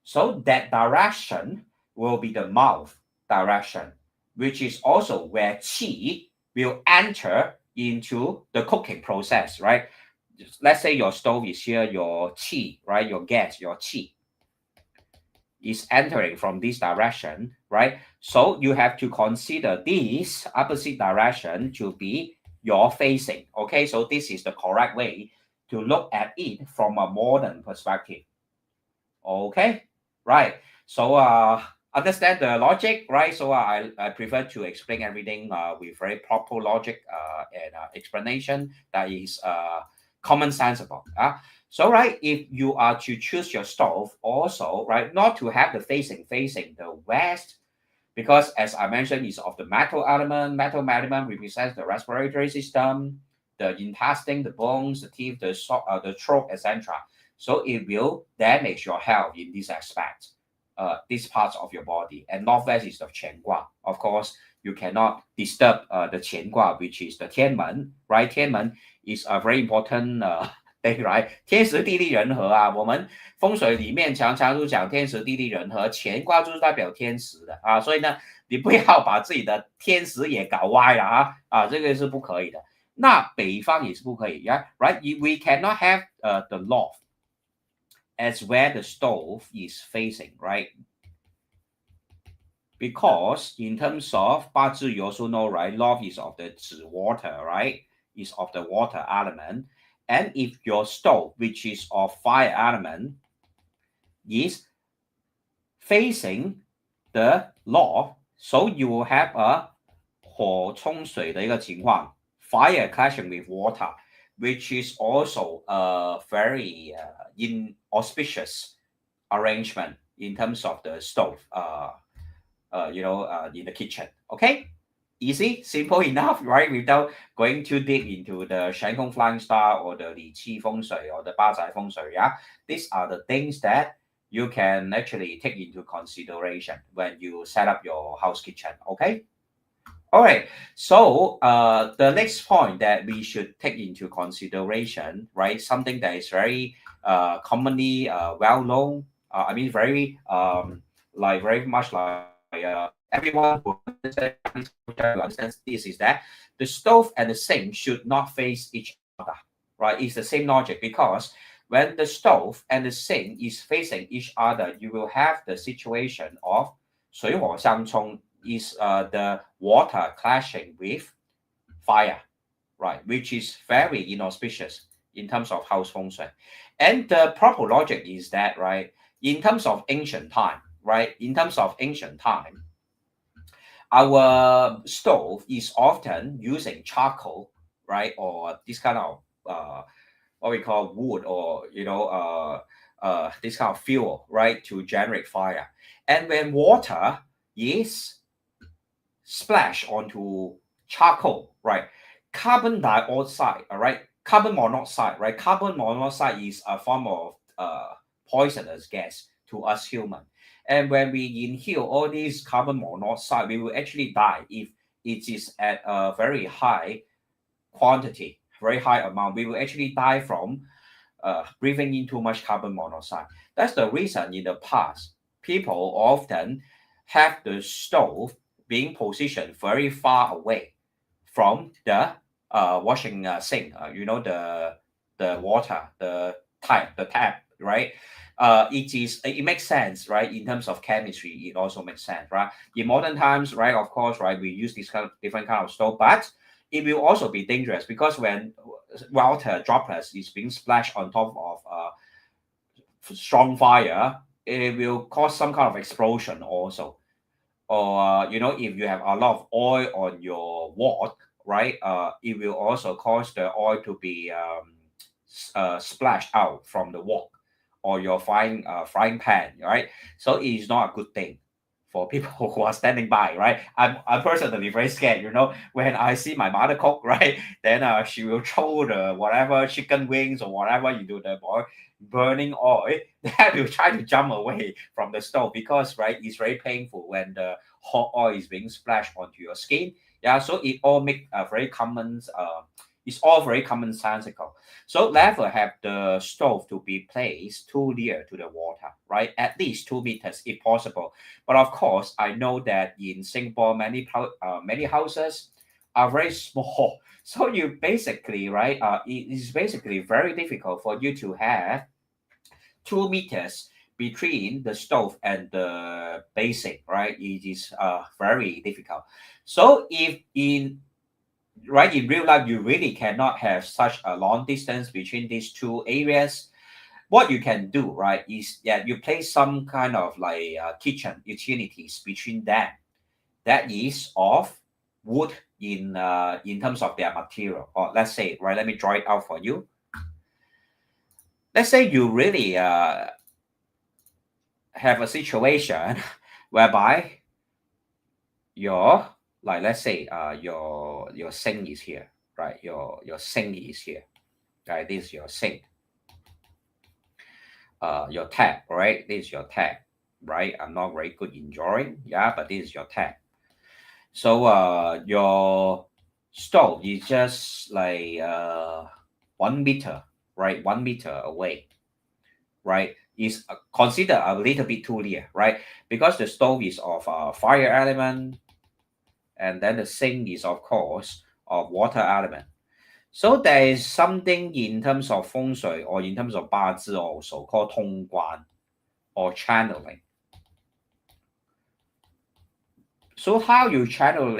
So that direction will be the mouth direction, which is also where qi will enter into the cooking process, right? Let's say your stove is here, your qi, right? Your gas, your qi is entering from this direction, right? So you have to consider this opposite direction to be your facing. Okay, so this is the correct way to look at it from a modern perspective. Okay, right. So understand the logic, right? So I prefer to explain everything with very proper logic and explanation that is common sensible. So right, if you are to choose your stove, also right, not to have the facing the west, because as I mentioned, it's of the metal element. Metal element represents the respiratory system, the intestine, the bones, the teeth, the throat, etc. So it will damage your health in this aspect, these parts of your body. And northwest is the 乾卦. Of course, you cannot disturb the 乾卦, which is the 天门, right? 天门 is a very important thing, right? 天时地利人和我们风水里面常常就讲天时地利人和，乾卦就是代表天时的所以呢，你不要把自己的天时也搞歪了这个是不可以的。那北方也是不可以right? We cannot have the loft as where the stove is facing, right? Because in terms of 八字 you also know, right? Loft is of the 指 water, right? Is of the water element. And if your stove, which is of fire element, is facing the loft, so you will have a 火冲水的一个情况 fire clashing with water, which is also a very inauspicious arrangement in terms of the stove, in the kitchen. Okay, easy, simple enough, right? Without going too deep into the 玄空 flying star or the 理气风水 or the 八宅风水. These are the things that you can actually take into consideration when you set up your house kitchen. Okay. All right, so the next point that we should take into consideration, right? Something that is very commonly well known. I mean, very very much like everyone who understands this is that the stove and the sink should not face each other, right? It's the same logic because when the stove and the sink is facing each other, you will have the situation of 水火相冲. Is the water clashing with fire, right? Which is very inauspicious in terms of house feng shui. And the proper logic is that, right, in terms of ancient time, right, in terms of ancient time, our stove is often using charcoal, right, or this kind of what we call wood, or this kind of fuel, right, to generate fire. And when water is splashed onto charcoal, right, carbon dioxide, all right, carbon monoxide, right, carbon monoxide is a form of poisonous gas to us human. And when we inhale all these carbon monoxide, we will actually die if it is at a very high quantity, very high amount. We will actually die from breathing in too much carbon monoxide. That's the reason in the past, people often have the stove being positioned very far away from the washing sink, the water, the tap, right? It makes sense, right? In terms of chemistry, it also makes sense, right? In modern times, right? Of course, right? We use this kind of different kind of stove, but it will also be dangerous because when water droplets is being splashed on top of strong fire, it will cause some kind of explosion also. Or if you have a lot of oil on your wok, right? It will also cause the oil to be splashed out from the wok or your frying pan, right? So it is not a good thing for people who are standing by, right? I'm personally very scared, when I see my mother cook, right? Then she will throw the whatever chicken wings or whatever into the burning oil. Then I will try to jump away from the stove because, right, it's very painful when the hot oil is being splashed onto your skin. Yeah, so it all make a very common. It's all very commonsensical. So never have the stove to be placed too near to the water, right? At least 2 meters if possible. But of course, I know that in Singapore, many houses are very small. So you basically, right, it is basically very difficult for you to have 2 meters between the stove and the basic, right? It is very difficult. So if in real life you really cannot have such a long distance between these two areas, what you can do, right, is that you place some kind of like kitchen utilities between them that is of wood in terms of their material. Or let's say, right, let me draw it out for you. Let's say you really have a situation whereby your, like, let's say your sink is here, right? Your sink is here, right? This is your sink. Your tap, right? This is your tap, right? I'm not very good in drawing, yeah, but this is your tap. So your stove is just like 1 meter, right? 1 meter away, right? Is considered a little bit too near, right? Because the stove is of fire element, and then the sink is, of course, of water element. So there is something in terms of Feng Shui or in terms of 八字 also called 通关 or channeling. So how you channel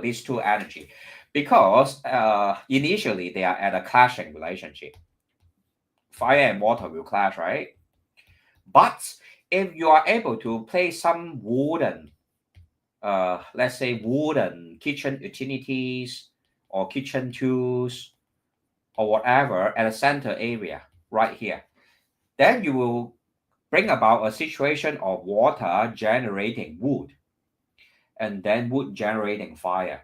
these two energy? Because initially they are at a clashing relationship. Fire and water will clash, right? But if you are able to place some wooden, let's say wooden kitchen utilities or kitchen tools or whatever at a center area right here, then you will bring about a situation of water generating wood and then wood generating fire.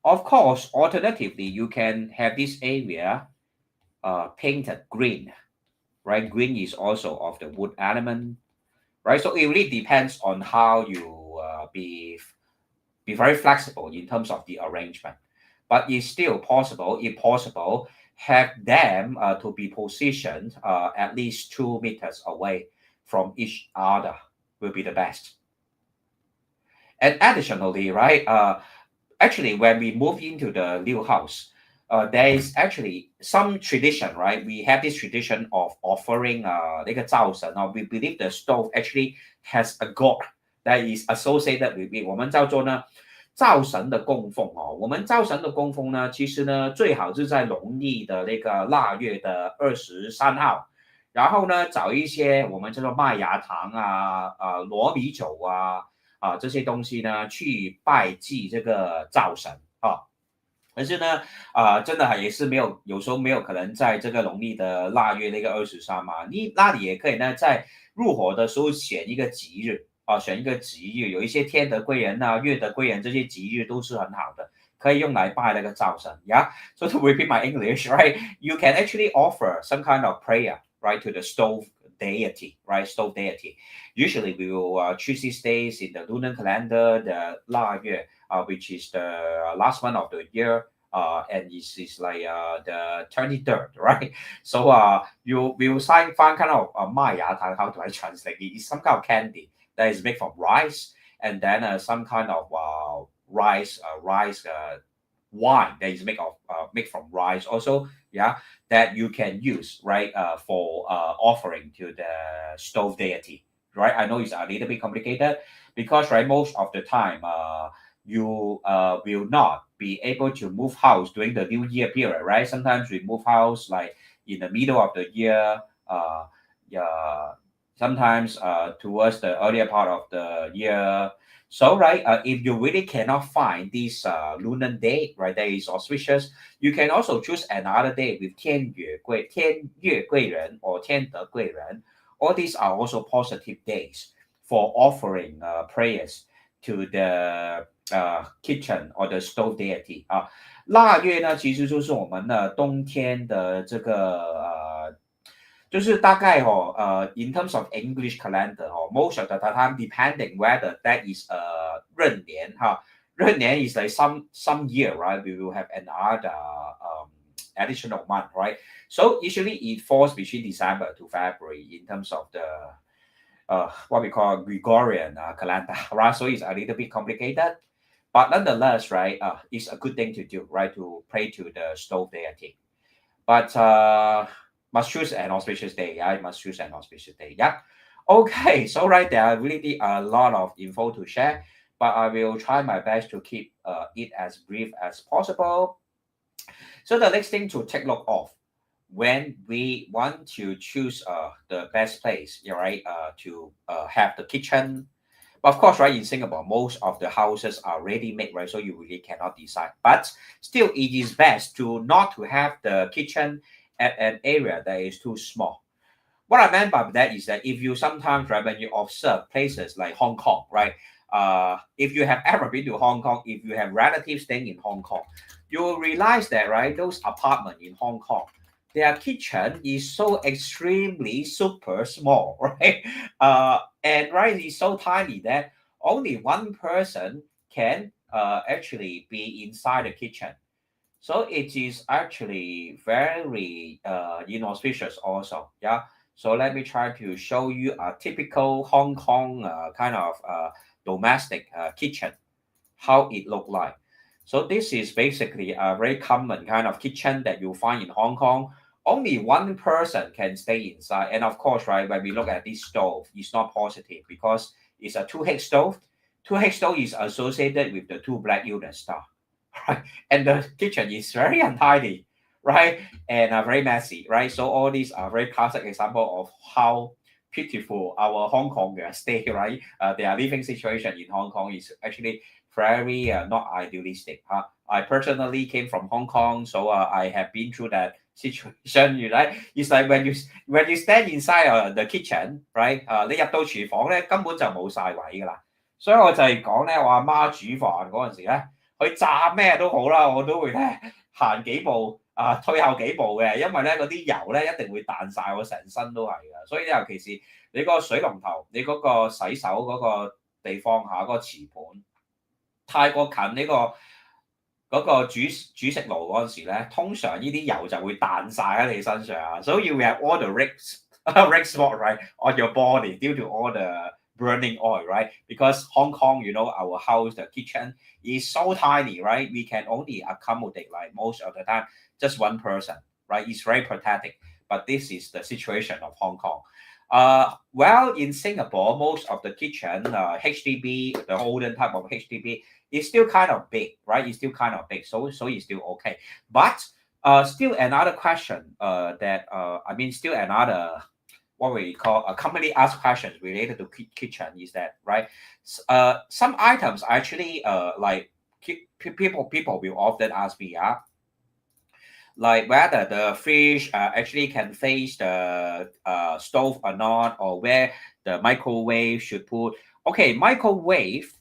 Of course, alternatively, you can have this area painted green, right? Green is also of the wood element, right? So it really depends on how you be very flexible in terms of the arrangement. But it's still possible, if possible, have them to be positioned at least 2 meters away from each other will be the best. And additionally, right, actually, when we move into the new house, there is actually some tradition, right? We have this tradition of offering 那个灶神. Now we believe the stove actually has a god that is associated with it. 我们叫做呢灶神的供奉哦。我们灶神的供奉呢，其实呢最好是在农历的那个腊月的23号，然后呢找一些我们叫做麦芽糖啊、糯米酒啊。这些东西呢，去拜祭这个灶神啊。但是呢，真的也是有时候没有可能在这个农历的腊月那个23嘛，那你也可以呢，在入伙的时候选一个吉日选一个吉日，有一些天德贵人月德贵人这些吉日都是很好的，可以用来拜那个灶神。Yeah, so to repeat my English, right? You can actually offer some kind of prayer, right, to the stove deity, right? Stove deity. Usually, we will choose these days in the lunar calendar, the 腊月 which is the last month of the year, and it's like the 23rd, right? So you will find kind of Maya, how do I translate it? It's some kind of candy that is made from rice, and then some kind of rice wine that is made from rice also, yeah, that you can use, right, for offering to the stove deity, right? I know it's a little bit complicated because, right, most of the time you will not be able to move house during the new year period, right? Sometimes we move house like in the middle of the year, yeah, sometimes towards the earlier part of the year. So, right, if you really cannot find this lunar day, right, that is auspicious, you can also choose another day with 天月贵人 or 天德贵人. All these are also positive days for offering prayers to the kitchen or the stove deity 腊月呢，其实就是我们的冬天的这个就是大概in terms of English calendar most of the time depending whether that is 闰年闰年 is like some year, right? We will have another additional month, right? So usually it falls between December to February in terms of the what we call Gregorian calendar, right? So it's a little bit complicated, but nonetheless, right, it's a good thing to do, right, to pray to the stove deity. But must choose an auspicious day. Yeah, must choose an auspicious day. Yeah. Okay, so right there, really a lot of info to share, but I will try my best to keep it as brief as possible. So the next thing to take note of when we want to choose the best place, right, to have the kitchen. Of course, right, in Singapore, most of the houses are ready-made, right? So you really cannot decide. But still, it is best to not to have the kitchen at an area that is too small. What I meant by that is that if you sometimes, right, when you observe places like Hong Kong, right, if you have ever been to Hong Kong, if you have relatives staying in Hong Kong, you will realize that, right, those apartments in Hong Kong, their kitchen is so extremely super small, right? And right, it's so tiny that only one person can actually be inside the kitchen. So it is actually very inauspicious also. Yeah. So let me try to show you a typical Hong Kong kind of domestic kitchen, how it look like. So this is basically a very common kind of kitchen that you find in Hong Kong. Only one person can stay inside. And of course, right, when we look at this stove, it's not positive because it's a two-head stove. Two-head stove is associated with the two black unit star, right? And the kitchen is very untidy, right? And very messy, right? So all these are very classic example of how pitiful our Hong Kongers stay, right? Their living situation in Hong Kong is actually very not idealistic. I personally came from Hong Kong, so I have been through that situation, right? It's like when you stand inside the kitchen, right? 你入到廚房咧，根本就冇晒位噶啦。所以我就係講咧，我阿媽煮飯嗰陣時咧，佢炸咩都好啦，我都會咧行幾步退後幾步嘅，因為咧嗰啲油咧一定會彈晒，我成身都係噶。所以尤其是你個水龍頭，你嗰個洗手嗰個地方下嗰個瓷盤太過近呢嗰個煮食爐嗰陣時咧，通常呢啲油就會彈晒喺你身上啊。So you have all the red spot, right, on your body due to all the burning oil, right? Because Hong Kong, our house, the kitchen is so tiny, right? We can only accommodate like most of the time just one person, right? It's very pathetic, but this is the situation of Hong Kong. Well, in Singapore, most of the kitchen, HDB, the olden type of HDB, is still kind of big, right? It's still kind of big, so it's still okay. But still another question still another what we call a commonly asked questions related to kitchen is that, right? Some items actually like people will often ask me, like whether the fridge actually can face the stove or not, or where the microwave should put. Okay, microwave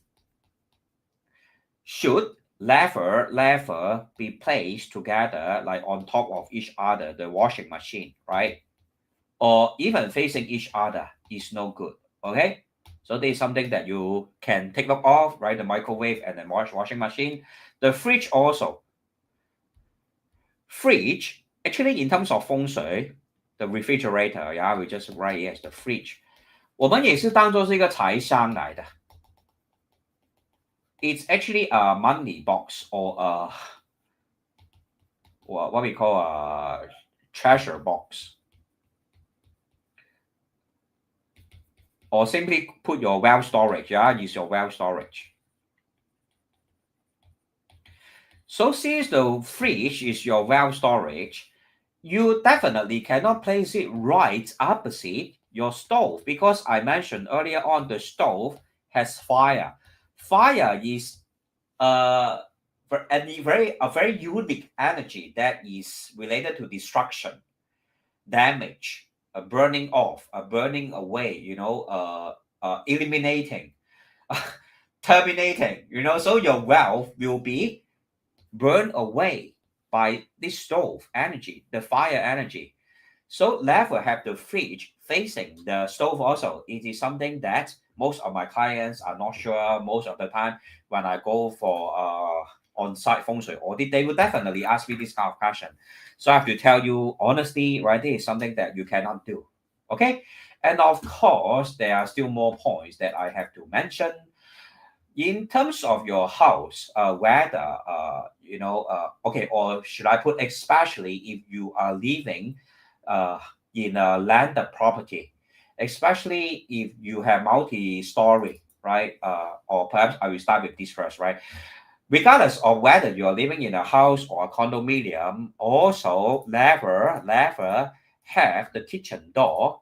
should never be placed together like on top of each other, the washing machine, right? Or even facing each other is no good. Okay, so this is something that you can take note of, right? The microwave and the washing machine. The fridge also. Fridge, actually in terms of feng shui, the refrigerator, yeah, we just write it as the fridge. 我们也是当做是一个财商来的。It's actually a money box or what we call a treasure box. Or simply put your wealth storage, yeah, use your wealth storage. So since the fridge is your wealth storage, you definitely cannot place it right opposite your stove, because I mentioned earlier on the stove has fire. Fire is a very unique energy that is related to destruction, damage, burning off, burning away, eliminating, terminating, so your wealth will be burned away by this stove energy, the fire energy. So never have the fridge facing the stove also. It is something that most of my clients are not sure. Most of the time when I go for on-site feng shui audit, they will definitely ask me this kind of question. So I have to tell you honestly, right, this is something that you cannot do. Okay? And of course, there are still more points that I have to mention. In terms of your house, whether, okay, or should I put especially if you are living in a landed property, especially if you have multi-story, right? Or perhaps I will start with this first, right? Regardless of whether you are living in a house or a condominium, also never have the kitchen door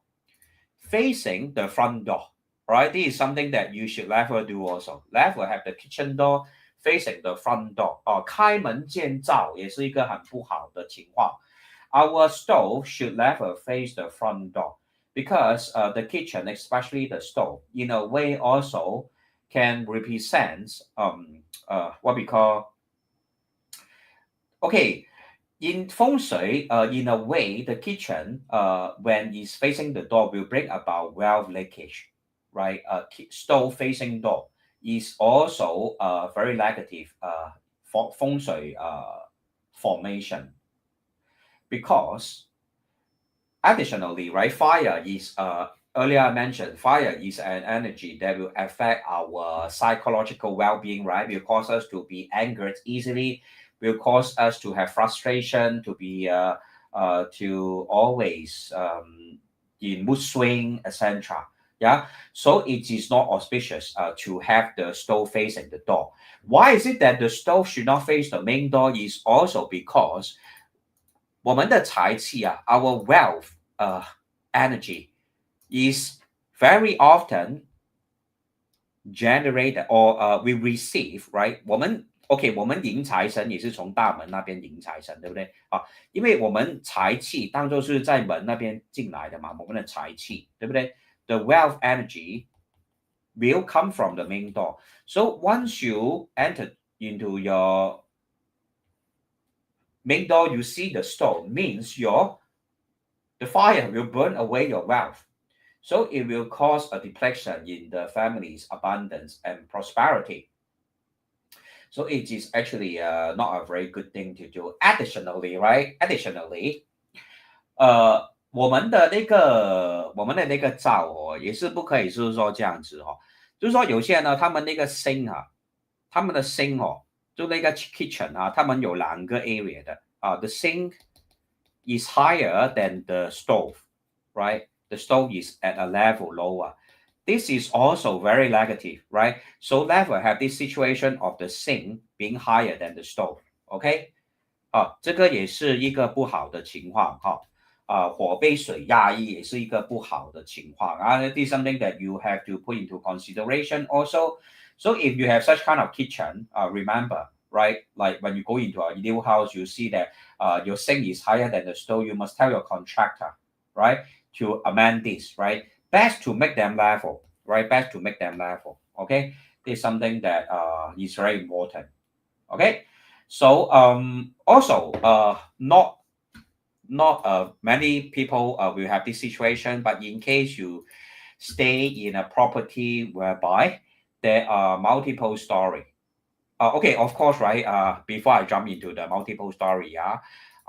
facing the front door, right? This is something that you should never do also. Never have the kitchen door facing the front door. 开门见灶也是一个很不好的情况。Our stove should never face the front door, because the kitchen, especially the stove, in a way also can represent what we call, okay, in feng shui, in a way, the kitchen, when it's facing the door, will bring about wealth leakage, right? Stove facing door is also very negative for feng shui formation. Because additionally, right, fire is earlier I mentioned, fire is an energy that will affect our psychological well-being, right? Will cause us to be angered easily, will cause us to have frustration, to be to always in mood swing, etc. Yeah, so it is not auspicious to have the stove facing the door. Why is it that the stove should not face the main door? Is also because 我们的财气啊 our wealth energy is very often generated or we receive, right? 我们迎财神也是从大门那边迎财神，对不对啊？因为我们财气当作是在门那边进来的嘛，我们的财气，对不对？ The wealth energy will come from the main door. So once you enter into your main door, you see the stove, means the fire will burn away your wealth. So it will cause a depletion in the family's abundance and prosperity. So it is actually not a very good thing to do. Additionally, right? Additionally, 我们的那个灶哦，也是不可以就是说这样子哦，就是说有些人呢，他们那个 sink 啊，他们的 sink 哦，就那个 kitchen 啊，他们有两个 area 的啊，the sink is higher than the stove, right? The stove is at a level lower. This is also very negative, right? So never have this situation of the sink being higher than the stove, OK? 这个也是一个不好的情况哈。火被水压抑也是一个不好的情况啊。This is something that you have to put into consideration also. So if you have such kind of kitchen, remember, right? Like when you go into a new house, you see that your sink is higher than the stove. You must tell your contractor, right, to amend this, right? Best to make them level, right? Best to make them level. Okay, this is something that is very important. Okay, so also not many people will have this situation, but in case you stay in a property whereby there are multiple story. Okay, of course, right? Before I jump into the multiple story,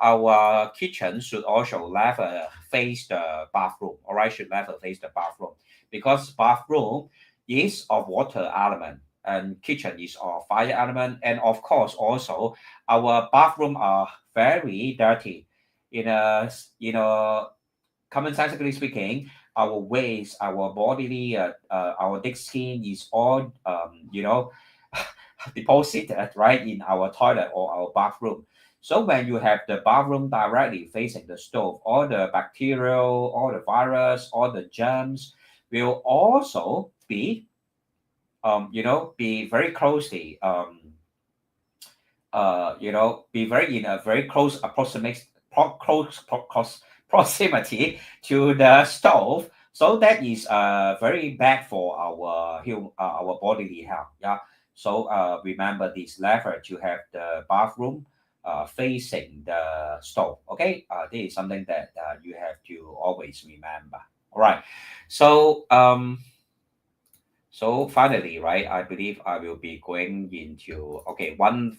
our kitchen should also level face the bathroom. All right, should level face the bathroom because bathroom is of water element and kitchen is of fire element, and of course also our bathroom are very dirty. In a commonsensically speaking, our waste, our bodily, our thick skin is all deposited right in our toilet or our bathroom. So when you have the bathroom directly facing the stove, all the bacterial, all the virus, all the germs will also be, be very closely, be very in a very close proximity to the stove. So that is very bad for our bodily health. Yeah. So remember this lever to have the bathroom facing the stove. Okay. This is something that you have to always remember. All right. So so finally, right, I believe I will be going into one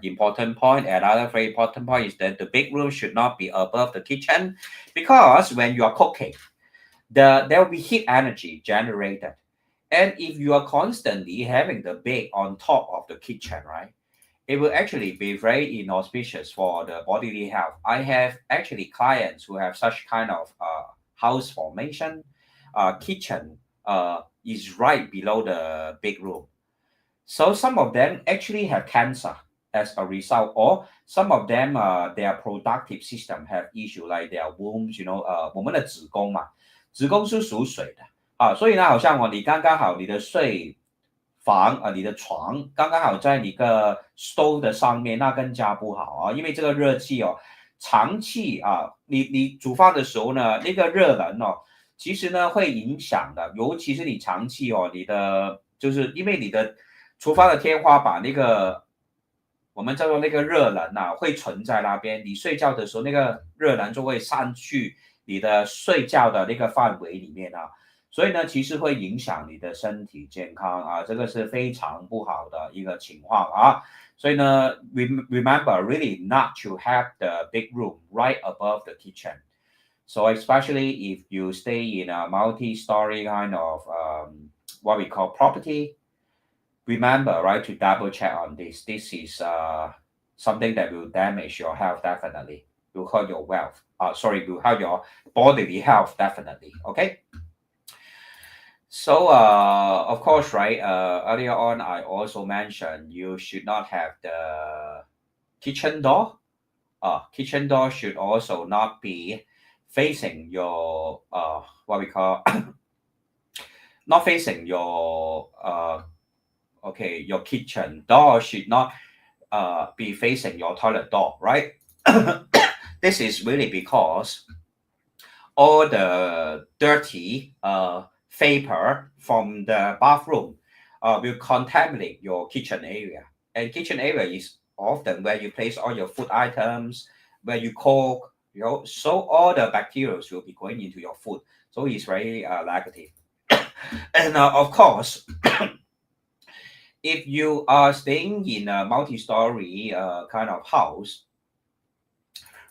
important point. Another very important point is that the big room should not be above the kitchen because when you are cooking, there will be heat energy generated. And if you are constantly having the bake on top of the kitchen, right, it will actually be very inauspicious for the bodily health. I have actually clients who have such kind of house formation, kitchen is right below the big room. So some of them actually have cancer as a result, or some of them their productive system have issue like their wombs, 我们的子宫嘛，子宫是属水的所以呢，好像你刚刚好你的睡房你的床刚刚好在你个 stove 的上面，那更加不好因为这个热气长期你煮饭的时候呢，那个热能其实呢会影响的，尤其是你长期你的就是因为你的厨房的天花板那个我们叫做那个热能会存在那边，你睡觉的时候那个热能就会上去你的睡觉的那个范围里面所以呢，其实会影响你的身体健康这个是非常不好的一个情况所以呢，remember really not to have the big room right above the kitchen. So especially if you stay in a multi-story kind of what we call property, remember, right, to double check on this. This is something that will damage your health definitely. Will hurt your wealth. Will hurt your bodily health definitely. Okay. So of course, right. Earlier on, I also mentioned you should not have the kitchen door. Kitchen door should also not be facing your what we call not facing your your kitchen door should not be facing your toilet door, right? This is really because all the dirty vapor from the bathroom will contaminate your kitchen area. And kitchen area is often where you place all your food items, where you cook, so all the bacteria will be going into your food. So it's very negative. And of course, if you are staying in a multi-story kind of house,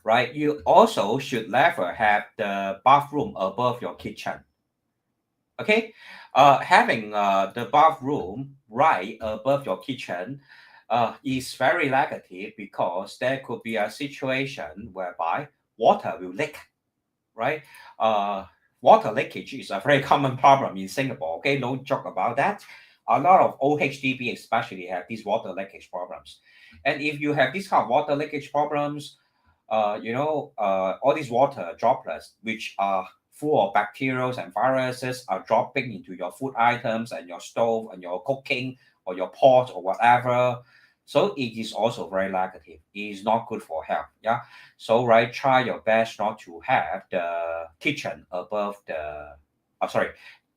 right, you also should never have the bathroom above your kitchen. Okay, having the bathroom right above your kitchen is very negative because there could be a situation whereby water will leak, right? Water leakage is a very common problem in Singapore. Okay, no joke about that. A lot of OHDB especially have these water leakage problems, and if you have this kind of water leakage problems, all these water droplets which are full of bacteria and viruses are dropping into your food items and your stove and your cooking or your pot or whatever. So it is also very negative. It is not good for health. Yeah. So right, try your best not to have the kitchen above the. Sorry.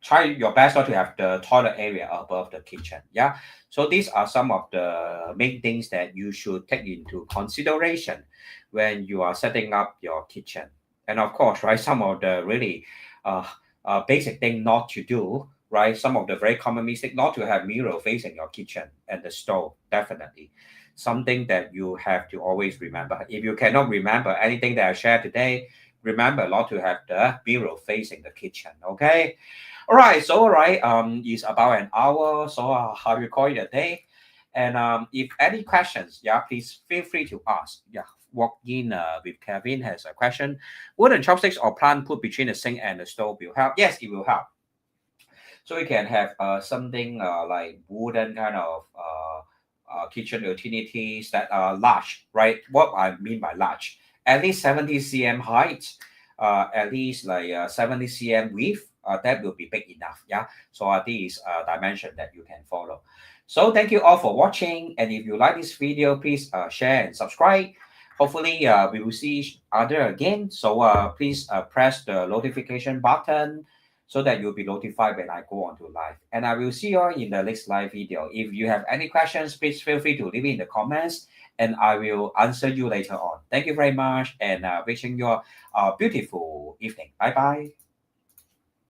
Try your best not to have the toilet area above the kitchen. Yeah. So these are some of the main things that you should take into consideration when you are setting up your kitchen. And of course, right, some of the really uh, basic thing not to do, right? Some of the very common mistake not to have mirror facing your kitchen and the stove, definitely. Something that you have to always remember. If you cannot remember anything that I shared today, remember not to have the mirror facing the kitchen, okay? All right, it's about an hour, so how you call it a day? And if any questions, yeah, please feel free to ask. Yeah, walk in with Kevin has a question. Wooden chopsticks or plant put between the sink and the stove will help? Yes, it will help. So you can have something like wooden kind of kitchen utilities that are large, right? What I mean by large, at least 70 cm height, at least like 70 cm width. That will be big enough. Yeah. So these dimension that you can follow. So thank you all for watching. And if you like this video, please share and subscribe. Hopefully, we will see each other again. So please press the notification button so that you'll be notified when I go on to live. And I will see you all in the next live video. If you have any questions, please feel free to leave it in the comments and I will answer you later on. Thank you very much and wishing you a beautiful evening. Bye bye.